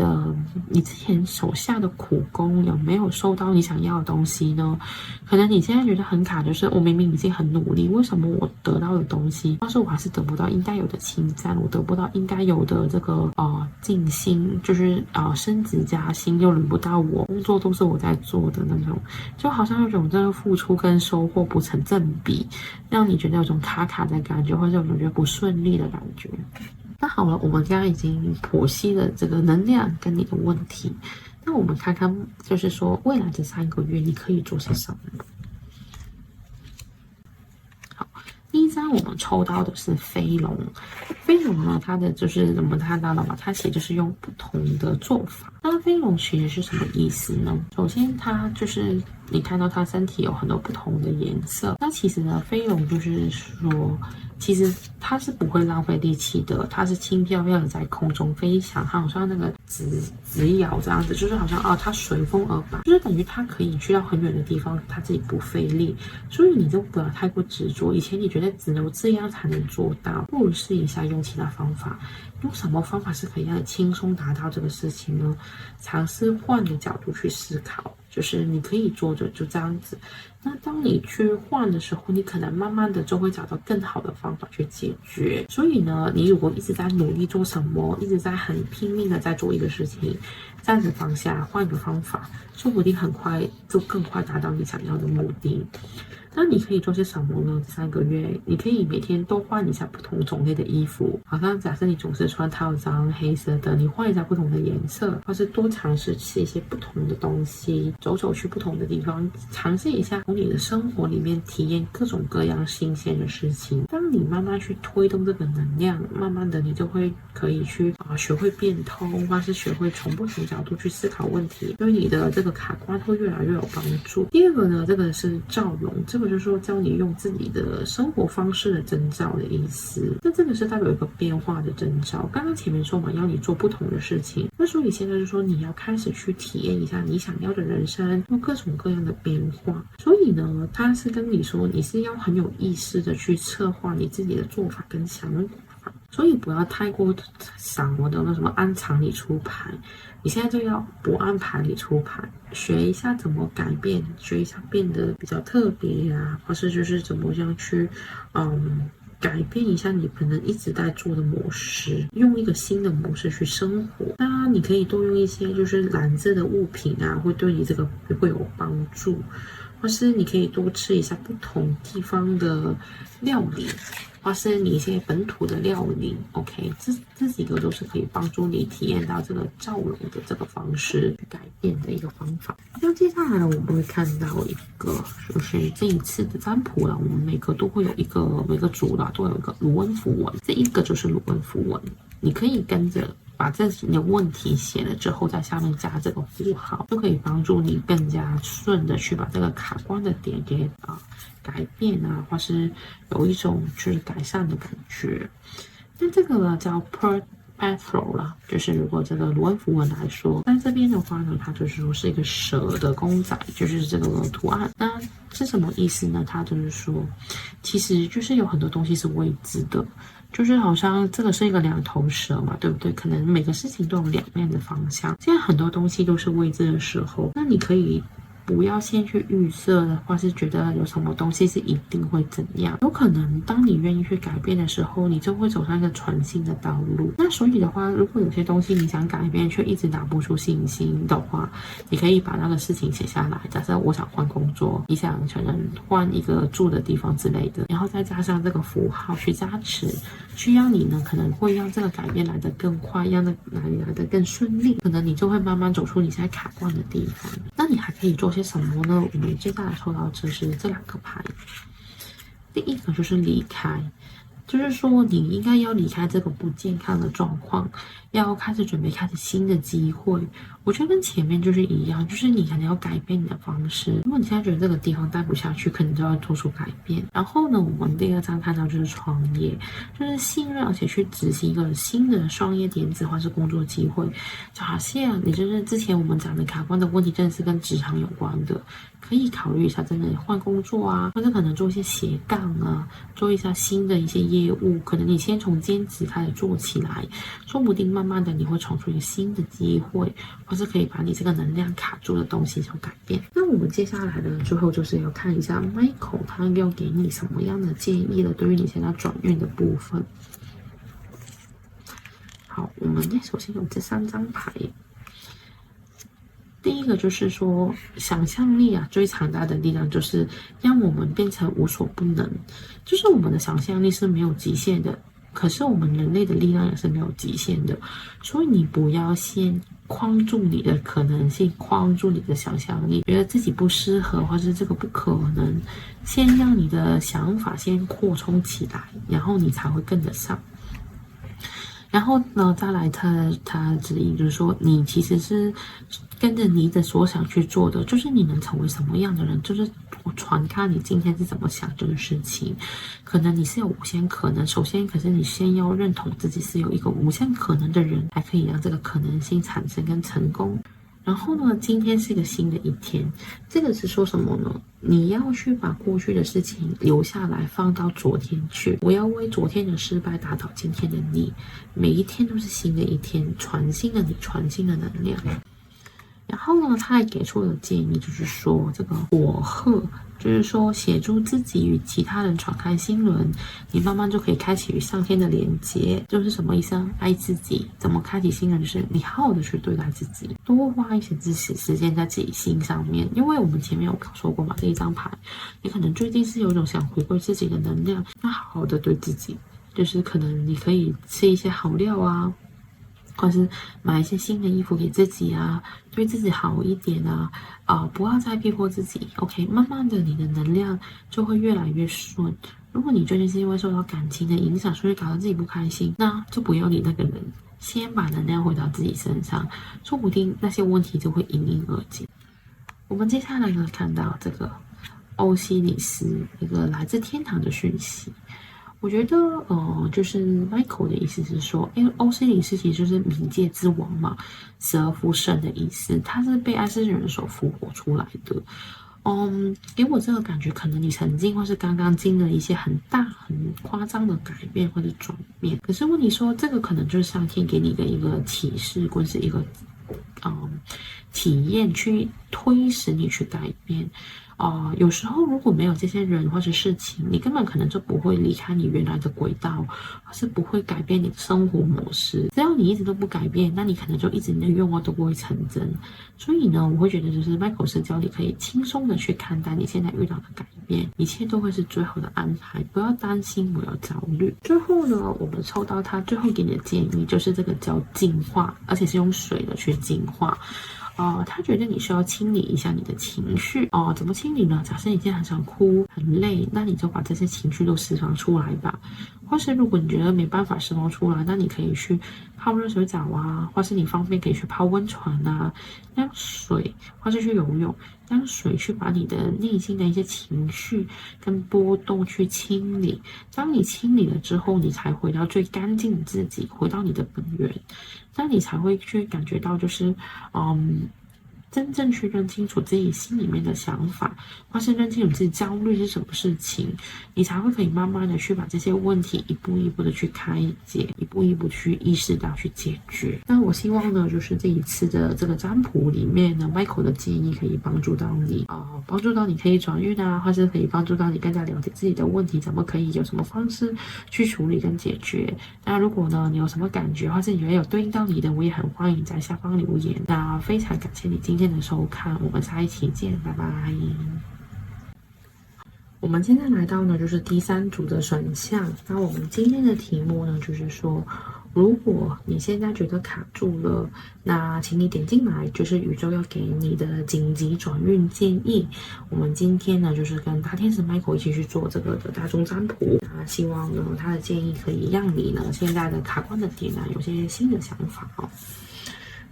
之前手下的苦功有没有收到你想要的东西呢？可能你现在觉得很卡，就是我明明已经很努力，为什么我得到的东西，但是我还是得不到应该有的称赞，我得不到应该有的这个晋薪，就是升职加薪又轮不到我，工作都是我在做的那种，就好像有种这个付出跟收获不成正比，让你觉得有种卡卡的感觉，或者有种觉得不顺利的感觉。那好了，我们刚刚已经剖析了这个能量跟你的问题，那我们看看，就是说未来这3个月你可以做些什么。好，第一张我们抽到的是飞龙，飞龙呢，它的就是我们看到了嘛，它其实就是用不同的做法。那飞龙其实是什么意思呢？首先，它就是你看到它身体有很多不同的颜色。那其实呢，飞龙就是说，其实它是不会浪费力气的，它是轻飘飘的在空中飞翔，它好像那个纸鹞这样子，就是好像它随风而摆，就是等于它可以去到很远的地方，它自己不费力。所以你就不要太过执着。以前你觉得只有这样才能做到，不如试一下用其他方法。用什么方法是可以让你轻松达到这个事情呢？尝试换个角度去思考，就是你可以做的就这样子。那当你去换的时候，你可能慢慢的就会找到更好的方法去解决。所以呢，你如果一直在努力做什么，一直在很拼命的在做一个事情，暂时放下，换一个方法，说不定很快就更快达到你想要的目的。那你可以做些什么呢？3个月，你可以每天都换一下不同种类的衣服，好像假设你总是穿套装黑色的，你换一下不同的颜色，或是多尝试吃一些不同的东西，走走去不同的地方，尝试一下从你的生活里面体验各种各样新鲜的事情。当你慢慢去推动这个能量，慢慢的你就会可以去学会变通，或是学会从不同角度去思考问题，对你的这个卡关会越来越有帮助。第二个呢，这个是照容，这个就是说教你用自己的生活方式的征兆的意思。那这个是代表一个变化的征兆。刚刚前面说嘛，要你做不同的事情，那所以现在就说你要开始去体验一下你想要的人生，用各种各样的变化。所以呢，他是跟你说你是要很有意识的去策划你自己的做法跟想法，所以不要太过散我的那什么按常理出牌，你现在就要不按牌理出牌，学一下怎么改变，学一下变得比较特别啊，或是就是怎么样去改变一下你可能一直在做的模式，用一个新的模式去生活。那你可以多用一些就是蓝色的物品啊，会对你这个会有帮助，或是你可以多吃一下不同地方的料理，或是你一些本土的料理 ，OK， 这几个都是可以帮助你体验到这个照容的这个方式改变的一个方法。那接下来呢，我们会看到一个就是这一次的占卜了，我们每个组啦都有一个卢恩符文，这一个就是卢恩符文，你可以跟着把这几个问题写了之后，在下面加这个符号，就可以帮助你更加顺的去把这个卡关的点给改变啊，或是有一种就是改善的感觉。那这个呢叫 Pearl 啦，就是如果这个卢恩符文来说，在这边的话呢，它就是说是一个蛇的公仔，就是这个图案。那是什么意思呢？它就是说，其实就是有很多东西是未知的。就是好像这个是一个两头蛇嘛，对不对？可能每个事情都有两面的方向。现在很多东西都是未知的时候，那你可以不要先去预设的话，是觉得有什么东西是一定会怎样。有可能当你愿意去改变的时候，你就会走上一个全新的道路。那所以的话，如果有些东西你想改变却一直拿不出信心的话，你可以把那个事情写下来。假设我想换工作，你想可能换一个住的地方之类的，然后再加上这个符号去加持，需要你呢可能会让这个改变来得更快，让来得更顺利，可能你就会慢慢走出你现在卡关的地方。那你还可以做些什么呢？我们接下来抽到就是这两个牌，第一个就是离开，就是说你应该要离开这个不健康的状况，要开始准备开始新的机会。我觉得跟前面就是一样，就是你可能要改变你的方式。如果你现在觉得这个地方待不下去，可能就要做出改变。然后呢，我们第二张看到就是创业，就是信任而且去执行一个新的创业点子或是工作机会。就好像你就是之前我们讲的卡关的问题，真的是跟职场有关的，可以考虑一下，真的换工作啊，或者可能做一些斜杠啊，做一下新的一些业务。可能你先从兼职开始做起来，说不定慢慢的你会闯出一个新的机会，或是可以把你这个能量卡住的东西做改变。那我们接下来呢，最后就是要看一下 Michael 他要给你什么样的建议了，对于你现在转运的部分。好，我们首先有这3张牌。第一个就是说，想象力啊，最强大的力量就是让我们变成无所不能。就是我们的想象力是没有极限的，可是我们人类的力量也是没有极限的。所以你不要先框住你的可能性，框住你的想象力，觉得自己不适合或是这个不可能，先让你的想法先扩充起来，然后你才会跟得上。然后呢，再来他指引就是说，你其实是跟着你的所想去做的，就是你能成为什么样的人，就是传看你今天是怎么想这个事情。可能你是有无限可能，首先可是你先要认同自己是有一个无限可能的人，才可以让这个可能性产生跟成功。然后呢，今天是一个新的一天，这个是说什么呢？你要去把过去的事情留下来，放到昨天去，不要为昨天的失败打倒今天的你。每一天都是新的一天，传新的你，传新的能量。然后呢，他还给出了建议，就是说这个火鹤，就是说协助自己与其他人敞开心轮，你慢慢就可以开启与上天的连接。就是什么意思呢？爱自己，怎么开启心轮？就是你好好的去对待自己，多花一些时间在自己心上面。因为我们前面有说过嘛，这一张牌，你可能最近是有一种想回归自己的能量，那好好的对自己，就是可能你可以吃一些好料啊。或是买一些新的衣服给自己啊，对自己好一点啊，不要再逼迫自己。OK， 慢慢的你的能量就会越来越顺。如果你最近是因为受到感情的影响，所以搞得自己不开心，那就不要理那个人，先把能量回到自己身上，说不定那些问题就会迎刃而解。我们接下来呢看到这个欧西里斯一个来自天堂的讯息。我觉得，就是 Michael 的意思是说，因为欧西里斯其实就是冥界之王嘛，死而复生的意思，他是被爱斯人所复活出来的。给我这个感觉，可能你曾经或是刚刚经历了一些很大、很夸张的改变或者转变，可是问题说，这个可能就是上天给你的一个启示，或是一个体验，去推使你去改变。有时候如果没有这些人或者事情，你根本可能就不会离开你原来的轨道，或是不会改变你的生活模式。只要你一直都不改变，那你可能就一直你的愿望都不会成真。所以呢，我会觉得就是 Michael 是教你可以轻松的去看待你现在遇到的改变，一切都会是最好的安排，不要担心，不要焦虑。最后呢，我们抽到他最后给你的建议，就是这个叫净化，而且是用水的去净化。他觉得你需要清理一下你的情绪怎么清理呢？假设你现在很想哭、很累，那你就把这些情绪都释放出来吧。或是如果你觉得没办法释放出来，那你可以去泡热水澡啊，或是你方便可以去泡温泉啊，让水，或是去游泳，让水去把你的内心的一些情绪跟波动去清理。当你清理了之后，你才回到最干净的自己，回到你的本源，那你才会去感觉到就是真正去认清楚自己心里面的想法，或是认清楚自己焦虑是什么事情，你才会可以慢慢的去把这些问题一步一步的去开解，一步一步去意识到去解决。那我希望呢，就是这一次的这个占卜里面呢 ，Michael 的建议可以帮助到你帮助到你可以转运啊，或是可以帮助到你更加了解自己的问题，怎么可以有什么方式去处理跟解决。那如果呢，你有什么感觉，或是你觉得有对应到你的，我也很欢迎在下方留言。那非常感谢你今天的收看，我们下一期见，拜拜。我们现在来到呢，就是第3组的选项。那我们今天的题目呢，就是说，如果你现在觉得卡住了，那请你点进来，就是宇宙要给你的紧急转运建议。我们今天呢，就是跟大天使 Michael 一起去做这个的大众占卜。那希望呢，他的建议可以让你呢，现在的卡关的点有些新的想法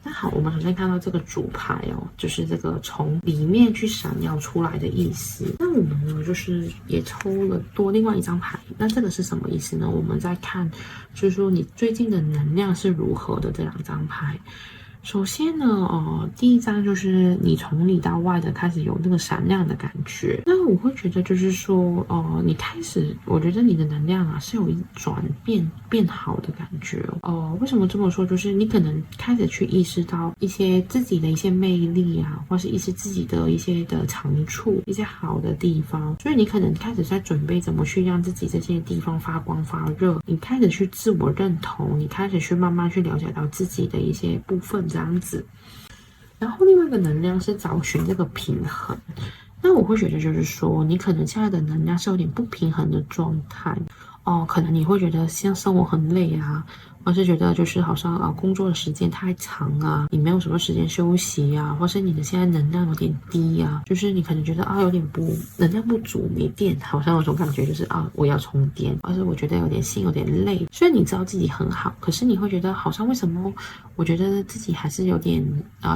那好，我们首先看到这个主牌就是这个从里面去闪耀出来的意思。那我们呢，就是也抽了多另外一张牌。那这个是什么意思呢？我们在看，就是说你最近的能量是如何的这2张牌。首先呢，第一张就是你从里到外的开始有那个闪亮的感觉。那我会觉得就是说，你开始，我觉得你的能量是有一转变好的感觉。为什么这么说？就是你可能开始去意识到一些自己的一些魅力啊，或是一些自己的一些的长处，一些好的地方。所以你可能开始在准备怎么去让自己这些地方发光发热。你开始去自我认同，你开始去慢慢去了解到自己的一些部分。这样子，然后另外一个能量是找寻这个平衡。那我会觉得就是说，你可能现在的能量是有点不平衡的状态可能你会觉得像生活很累啊，或是觉得就是好像工作的时间太长啊，你没有什么时间休息啊，或是你的现在能量有点低啊，就是你可能觉得有点能量不足，没电，好像有种感觉就是我要充电，或是我觉得有点心有点累。虽然你知道自己很好，可是你会觉得好像为什么我觉得自己还是有点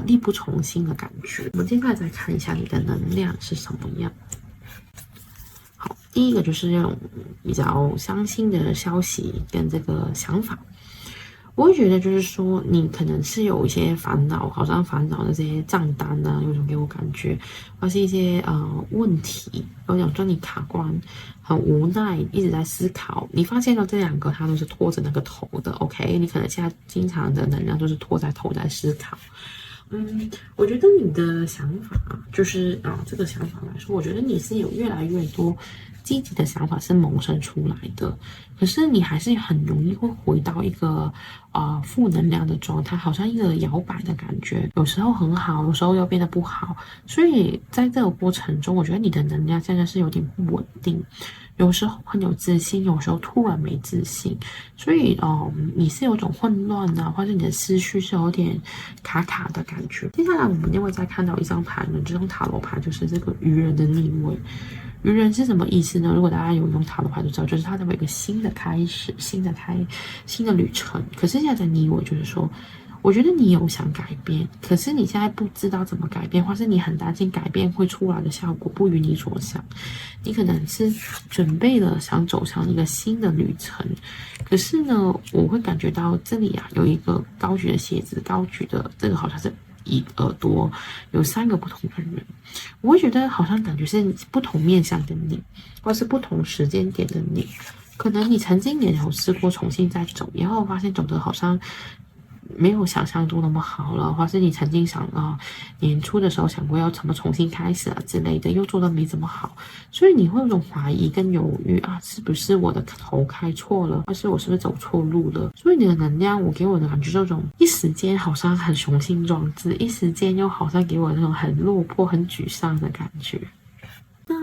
力不从心的感觉。我们接下来再看一下你的能量是什么样。好，第一个就是那种比较伤心的消息跟这个想法。我会觉得就是说，你可能是有一些烦恼，好像烦恼的这些账单啊，有种给我感觉，或是一些问题，有种让你卡关，很无奈，一直在思考。你发现了这2个，它都是拖着那个头的 ，OK？ 你可能现在经常的能量都是拖在头在思考。我觉得你的想法就是这个想法来说，我觉得你是有越来越多积极的想法是萌生出来的，可是你还是很容易会回到一个负能量的状态，好像一个摇摆的感觉，有时候很好，有时候又变得不好，所以在这个过程中，我觉得你的能量现在是有点不稳定。有时候很有自信，有时候突然没自信，所以你是有种混乱啊，或者你的思绪是有点卡卡的感觉。接下来我们又会再看到一张牌呢，这张塔罗牌就是这个愚人的逆位。愚人是什么意思呢？如果大家有用塔罗牌就知道，就是它有一个新的开始，新的旅程。可是现在的逆位就是说，我觉得你有想改变，可是你现在不知道怎么改变，或是你很担心改变会出来的效果不与你所想。你可能是准备了想走向一个新的旅程，可是呢，我会感觉到这里有一个高举的鞋子，高举的这个好像是耳朵，有3个不同的人，我会觉得好像感觉是不同面向的你，或是不同时间点的你。可能你曾经也有试过重新再走，然后发现走的好像没有想象中那么好了，或是你曾经想年初的时候想过要怎么重新开始之类的，又做的没怎么好，所以你会有种怀疑跟犹豫是不是我的头开错了，或是我是不是走错路了？所以你的能量，我给我的感觉这种一时间好像很雄心壮志，一时间又好像给我那种很落魄、很沮丧的感觉。那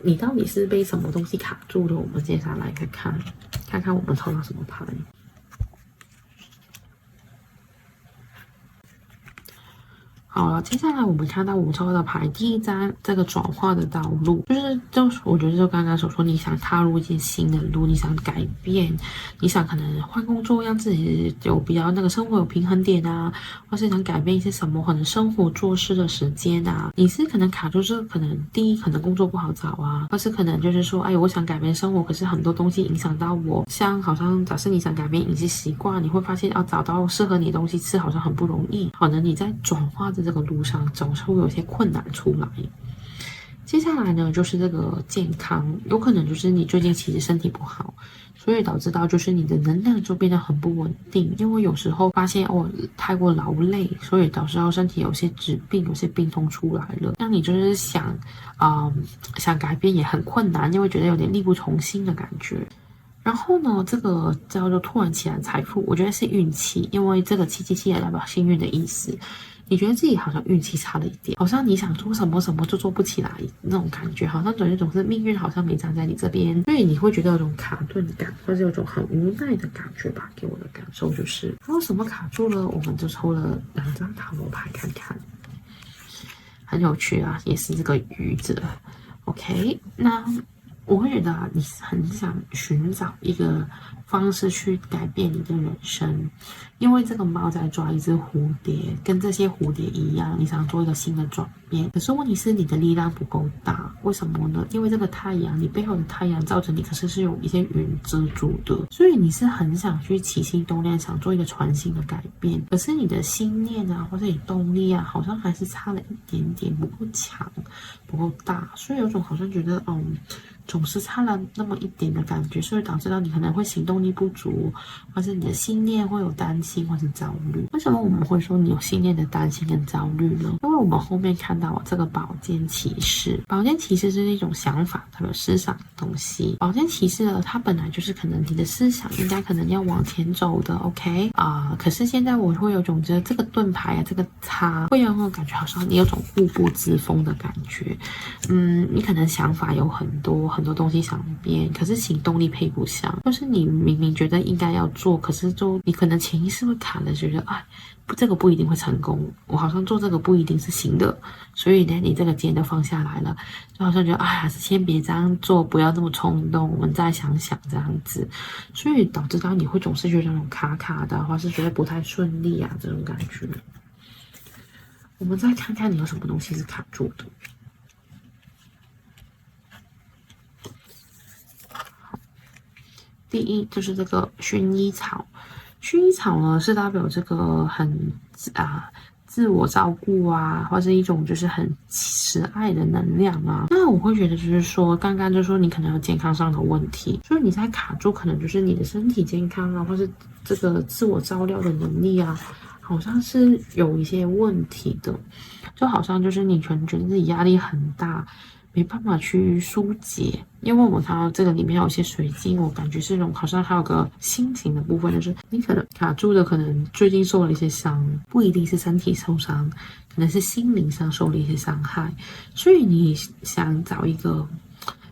你到底是被什么东西卡住了？我们接下来看看我们抽到什么牌。好了，接下来我们看到我们抽的牌，第一张这个转化的道路，就是我觉得就刚刚所说，你想踏入一件新的路，你想改变，你想可能换工作，让自己有比较那个生活有平衡点或是想改变一些什么，可能生活做事的时间你是可能卡住这可能第一可能工作不好找或是可能就是说，我想改变生活，可是很多东西影响到我，像好像假设你想改变饮食习惯，你会发现找到适合你的东西吃好像很不容易，可能你在转化这个路上总是会有些困难出来。接下来呢，就是这个健康，有可能就是你最近其实身体不好，所以导致到就是你的能量就变得很不稳定，因为有时候发现太过劳累，所以导致到身体有些疾病、有些病痛出来了，让你就是想改变也很困难，因为觉得有点力不从心的感觉。然后呢，这个叫做突然起来财富，我觉得是运气，因为这个777也代表幸运的意思。你觉得自己好像运气差了一点，好像你想做什么什么就做不起来那种感觉，好像总是命运好像没站在你这边，所以你会觉得有种卡顿感，或者有种很无奈的感觉吧。给我的感受就是，还有什么卡住了，我们就抽了2张塔罗牌看看，很有趣也是这个愚者。OK， 那我会觉得你很想寻找一个方式去改变你的人生，因为这个猫在抓一只蝴蝶，跟这些蝴蝶一样，你想做一个新的转变。可是问题是你的力量不够大，为什么呢？因为这个太阳，你背后的太阳照着你，可是有一些云遮住的，所以你是很想去起心动念，想做一个全新的改变。可是你的心念或者你动力好像还是差了一点点，不够强，不够大，所以有种好像觉得总是差了那么一点的感觉，所以导致到你可能会行动力不足，或是你的信念会有担心或是焦虑。为什么我们会说你有信念的担心跟焦虑呢？因为我们后面看到这个宝剑骑士，宝剑骑士是一种想法，它有思想的东西。宝剑骑士呢，它本来就是可能你的思想应该可能要往前走的 ，OK 可是现在我会有种觉得这个盾牌这个叉会让我感觉好像你有种固步自封的感觉。你可能想法有很多东西想变，可是行动力配不上，就是你明明觉得应该要做，可是你可能潜意识会卡的，觉得这个不一定会成功，我好像做这个不一定是行的，所以呢，你这个肩都放下来了，就好像觉得先别这样做，不要这么冲动，我们再想想这样子，所以导致到你会总是觉得那种卡卡的，或是觉得不太顺利这种感觉。我们再看看你有什么东西是卡住的。第一就是这个薰衣草，薰衣草呢是代表这个很自我照顾或是一种就是很慈爱的能量那我会觉得就是说，刚刚就说你可能有健康上的问题，所以你在卡住，可能就是你的身体健康或是这个自我照料的能力好像是有一些问题的，就好像就是你可能觉得自己压力很大，没办法去疏解。因为我看到这个里面有一些水晶，我感觉是那种好像还有个心情的部分，就是你可能卡住的，可能最近受了一些伤，不一定是身体受伤，可能是心灵上受了一些伤害，所以你想找一个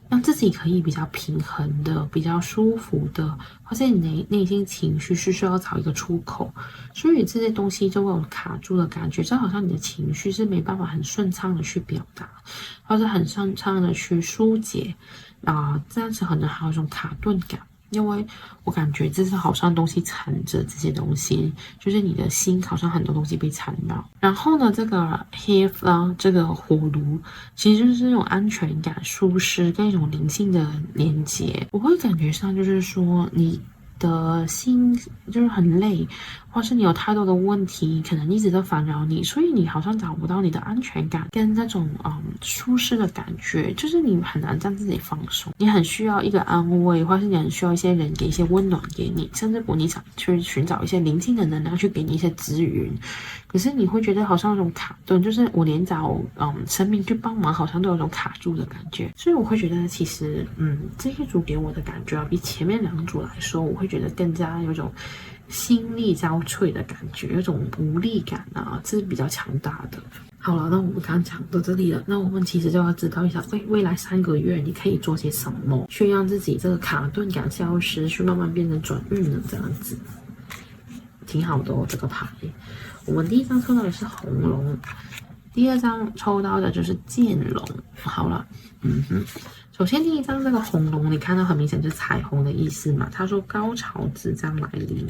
让自己可以比较平衡的、比较舒服的，或者你内心情绪是需要找一个出口，所以这些东西就会有卡住的感觉，就好像你的情绪是没办法很顺畅的去表达，或者很顺畅的去疏解这样子可能还有一种卡顿感。因为我感觉这是好像东西缠着这些东西，就是你的心好像很多东西被缠绕。然后呢，这个 hearth 呢，这个火炉，其实就是那种安全感、舒适跟一种灵性的连接。我会感觉上就是说你的心就是很累，或是你有太多的问题，可能一直都烦扰你，所以你好像找不到你的安全感跟那种舒适的感觉，就是你很难让自己放松，你很需要一个安慰，或是你很需要一些人给一些温暖给你，甚至如果你想去寻找一些灵性的能量去给你一些资源，可是你会觉得好像有种卡顿，就是我连找生命去帮忙，好像都有种卡住的感觉，所以我会觉得其实这一组给我的感觉比前面两组来说，我会觉得更加有种心力交瘁的感觉，有种无力感这是比较强大的。好了，那我们刚刚讲到这里了，那我们其实就要知道一下，未来3个月你可以做些什么，去让自己这个卡顿感消失，去慢慢变成转运的这样子，挺好的哦。这个牌，我们第一张抽到的是红龙，第二张抽到的就是剑龙。好了，首先第一张这个红龙，你看到很明显就是彩虹的意思嘛。他说高潮即将来临，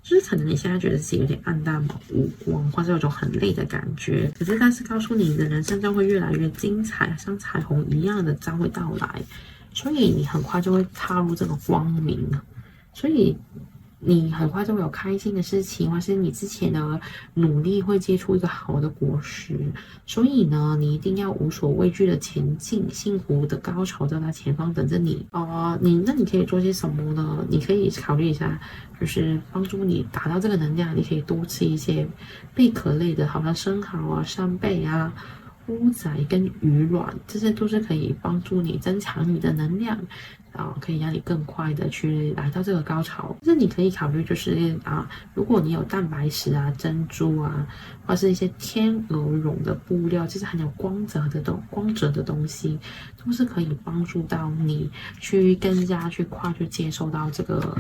就是可能你现在觉得自己有点暗淡无光，或者有种很累的感觉，但是告诉你的人生将会越来越精彩，像彩虹一样的将会到来，所以你很快就会踏入这个光明，所以你很快就会有开心的事情，或是你之前的努力会结出一个好的果实。所以呢，你一定要无所畏惧的前进，幸福的高潮就在前方等着你。那你可以做些什么呢？你可以考虑一下，就是帮助你达到这个能量，你可以多吃一些贝壳类的，好像生蚝扇贝乌仔跟鱼卵，这些都是可以帮助你增强你的能量。可以让你更快的去来到这个高潮。就是你可以考虑，就是如果你有蛋白质珍珠或是一些天鹅绒的布料，就是含有光泽的东西，都是可以帮助到你去更加去快去接受到这个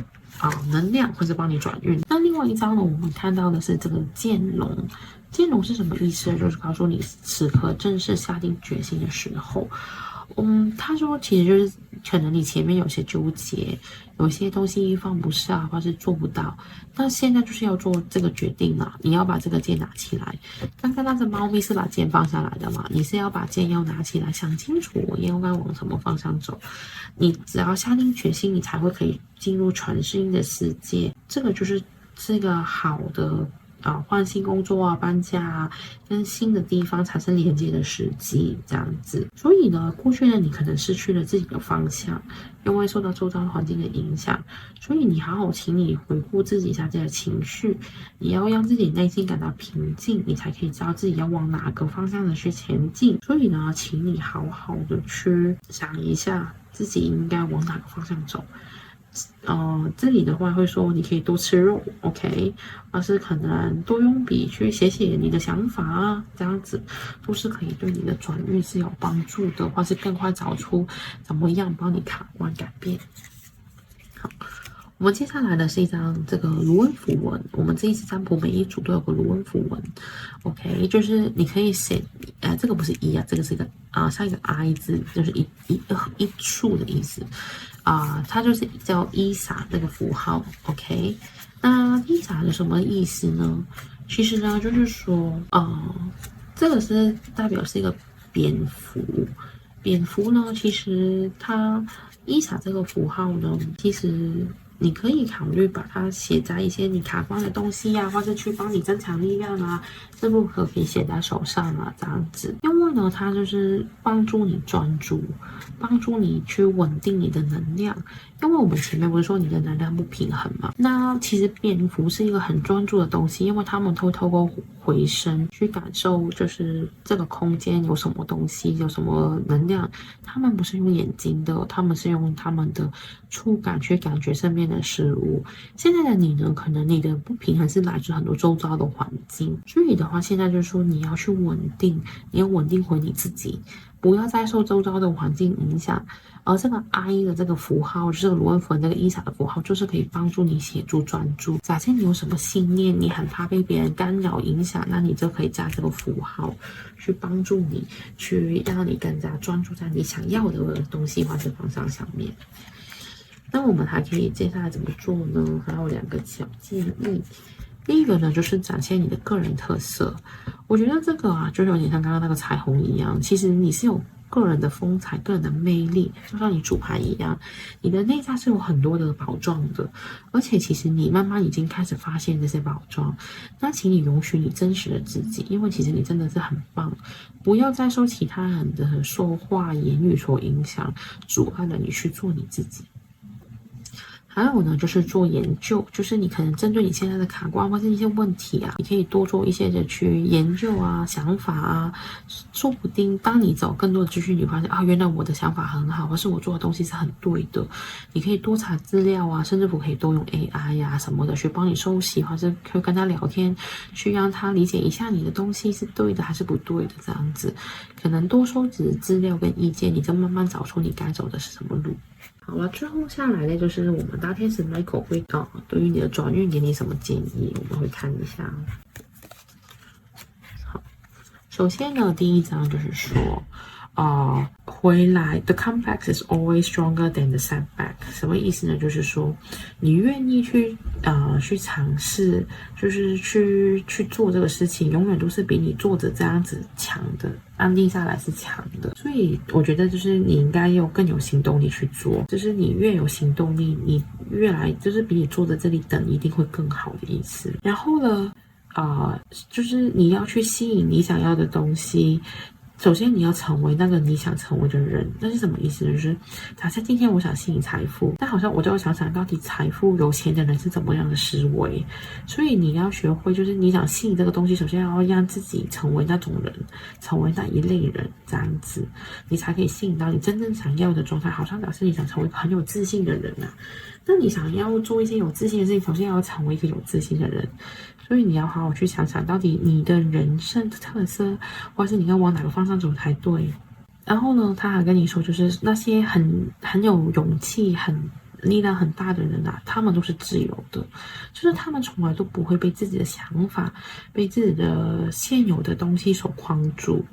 能量，或者帮你转运。那另外一张呢，我们看到的是这个剑龙。剑龙是什么意思呢？就是告诉你此刻正是下定决心的时候。他说其实就是可能你前面有些纠结，有些东西放不下或是做不到，那现在就是要做这个决定了，你要把这个剑拿起来。刚刚那只猫咪是把剑放下来的嘛，你是要把剑要拿起来，想清楚我应该往什么方向走。你只要下定决心，你才会可以进入全新的世界。这个就是这个好的换新工作搬家跟新的地方产生连接的时机，这样子。所以呢，过去呢，你可能失去了自己的方向，因为受到周遭环境的影响。所以你好好，请你回顾自己现在的情绪，你要让自己内心感到平静，你才可以知道自己要往哪个方向的去前进。所以呢，请你好好的去想一下，自己应该往哪个方向走。这里的话会说你可以多吃肉 ，OK， 而是可能多用笔去写你的想法这样子都是可以对你的转运是有帮助的，或是更快找出怎么样帮你卡关改变。好，我们接下来的是一张这个卢恩符文，我们这一次占卜每一组都有个卢恩符文 ，OK， 就是你可以写，这个不是一这个是一个像一个 I 字，就是一束的意思。它就是叫伊莎这个符号 ，OK？ 那伊莎有什么意思呢？其实呢，就是说，这个是代表是一个蝙蝠。蝙蝠呢，其实它伊莎这个符号呢，其实你可以考虑把它写在一些你卡关的东西啊，或者去帮你增强力量啊，这部可以写在手上啊，这样子。因为呢，它就是帮助你专注，帮助你去稳定你的能量。因为我们前面不是说你的能量不平衡嘛？那其实蝙蝠是一个很专注的东西，因为他们会透过回声去感受，就是这个空间有什么东西，有什么能量。他们不是用眼睛的，他们是用他们的触感去感觉身边的事物。现在的你呢，可能你的不平衡是来自很多周遭的环境，所以的话，现在就是说你要去稳定，你要稳定回你自己，不要再受周遭的环境影响。而这个 I 的这个符号，就是卢恩符文这个伊莎的符号，就是可以帮助你协助专注。假设你有什么信念，你很怕被别人干扰影响，那你就可以加这个符号，去帮助你，去让你更加专注在你想要的东西或者方向上面。那我们还可以接下来怎么做呢？还有2个小建议。第一个呢，就是展现你的个人特色。我觉得这个啊，就有点像刚刚那个彩虹一样，其实你是有个人的风采、个人的魅力，就像你主牌一样，你的内在是有很多的宝藏的，而且其实你慢慢已经开始发现这些宝藏。那请你容许你真实的自己，因为其实你真的是很棒，不要再受其他人的说话、言语所影响，阻碍了你去做你自己。还有呢，就是做研究，就是你可能针对你现在的卡关或是一些问题啊，你可以多做一些的去研究啊、想法啊，说不定当你找更多的资讯，你发现啊，原来我的想法很好，或是我做的东西是很对的。你可以多查资料啊，甚至乎可以多用 AI 呀、什么的去帮你收集，或是可以跟他聊天，去让他理解一下你的东西是对的还是不对的，这样子，可能多收集资料跟意见，你就慢慢找出你该走的是什么路。好了，最后下来呢，就是我们大天使 Michael 会对于你的转运给你什么建议，我们会看一下。好，首先呢，第一章就是说，回来 ，the comeback is always stronger than the setback。什么意思呢？就是说，你愿意去尝试，就是去做这个事情，永远都是比你坐着这样子强的。安定下来是强的，所以我觉得就是你应该更有行动力去做，就是你越有行动力，你越来就是比你坐在这里等一定会更好的意思。然后呢，就是你要去吸引你想要的东西。首先，你要成为那个你想成为的人，那是什么意思呢？就是假设今天我想吸引财富，但好像我就要想想到底财富有钱的人是怎么样的思维。所以你要学会，就是你想吸引这个东西，首先要让自己成为那种人，成为那一类人，这样子，你才可以吸引到你真正想要的状态。好像表示你想成为一个很有自信的人啊。那你想要做一些有自信的事情，首先要成为一个有自信的人。所以你要好好去想想，到底你的人生的特色，或是你要往哪个方向走才对。然后呢，他还跟你说，就是那些很有勇气、力量很大的人啊，他们都是自由的，就是他们从来都不会被自己的想法、被自己的现有的东西所框住。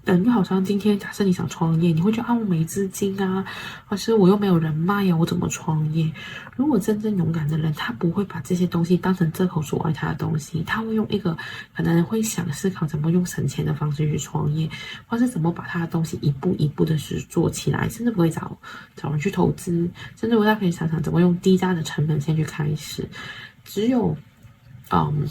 就好像今天假设你想创业，你会觉得我没资金啊，或是我又没有人脉啊，我怎么创业？如果真正勇敢的人，他不会把这些东西当成遮口阻碍他的东西，他会用一个可能会想思考怎么用省钱的方式去创业，或是怎么把他的东西一步一步的去做起来，甚至不会找人去投资，甚至他可以想想怎么用低价的成本先去开始。只有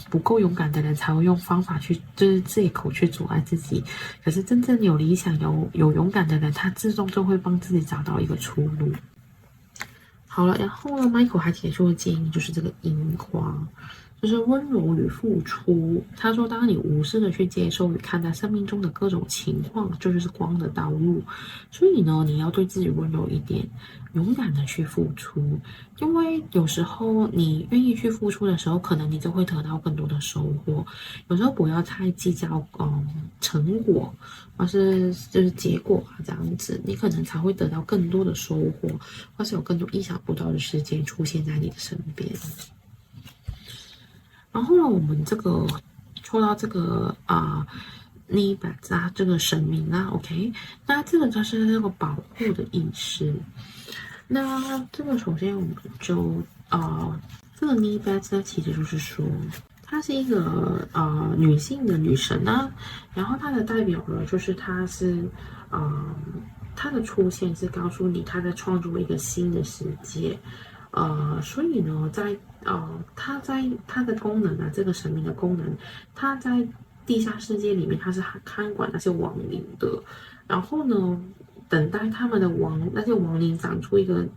不够勇敢的人才会用方法去，就是借口去阻碍自己。可是真正有理想、有勇敢的人，他自动就会帮自己找到一个出路。好了，然后呢，Michael 还提出的建议就是这个樱花，就是温柔与付出。他说，当你无私的去接受与看待生命中的各种情况，这就是光的道路。所以呢，你要对自己温柔一点，勇敢的去付出。因为有时候你愿意去付出的时候，可能你就会得到更多的收获。有时候不要太计较成果，或是就是结果啊这样子，你可能才会得到更多的收获，或是有更多意想不到的事件出现在你的身边。然后呢，我们这个抽到这个尼巴扎这个神明啊 ，OK， 那这个就是那个保护的意识。那这个首先我们就这个尼巴扎其实就是说，她是一个女性的女神啊，然后她的代表呢，就是她是她的出现是告诉你她在创作一个新的世界。所以呢，它在它的功能啊，这个神明的功能，它在地下世界里面，它是看管那些亡灵的。然后呢，等待他们的那些亡灵长出一个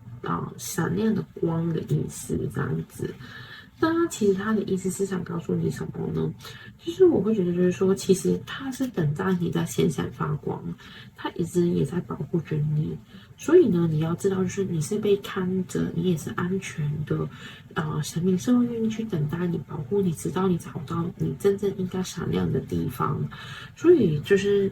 闪亮的光的意思，这样子。那其实他的意思是想告诉你什么呢？就是我会觉得，就是说，其实他是等待你在闪闪发光，他一直也在保护着你。所以呢，你要知道，就是你是被看着，你也是安全的。神明是会愿意去等待你、保护你，直到你找到你真正应该闪亮的地方。所以就是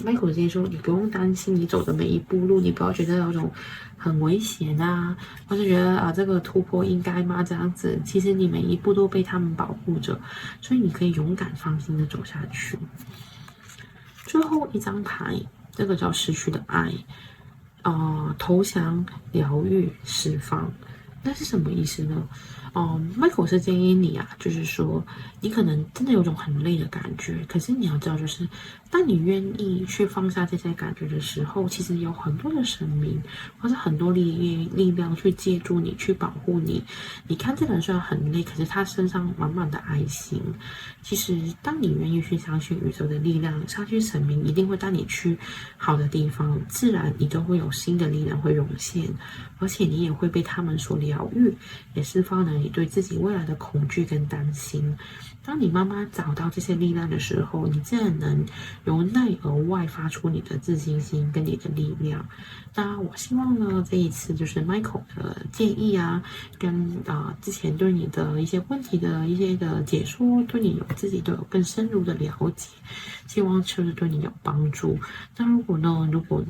Michael 之前说，你不用担心你走的每一步路，你不要觉得有种很危险啊，或是觉得这个突破应该吗？这样子，其实你每一步都被他们保护着，所以你可以勇敢放心的走下去。最后一张牌，这个叫失去的爱，投降、疗愈、释放，那是什么意思呢？Michael 是建议你啊，就是说你可能真的有种很累的感觉，可是你要知道，就是当你愿意去放下这些感觉的时候，其实有很多的神明或者很多力量去借助你，去保护你。你看这个人虽然很累，可是他身上满满的爱心。其实当你愿意去相信宇宙的力量，相信神明一定会带你去好的地方，自然你就会有新的力量会涌现，而且你也会被他们所疗愈，也释放了你对自己未来的恐惧跟担心。当你慢慢找到这些力量的时候，你自然能由内而外发出你的自信心跟你的力量。那我希望呢，这一次就是 Michael 的建议啊，跟之前对你的一些问题的一些的解说，对你自己都有更深入的了解，希望就是对你有帮助。那如果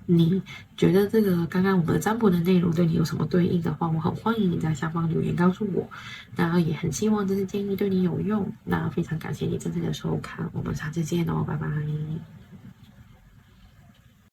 你觉得这个刚刚我们的占卜的内容对你有什么对应的话，我很欢迎你在下方留言告诉我。那也很希望这次建议对你有用。那非常感谢你真正的收看，我们下次见哦，拜拜。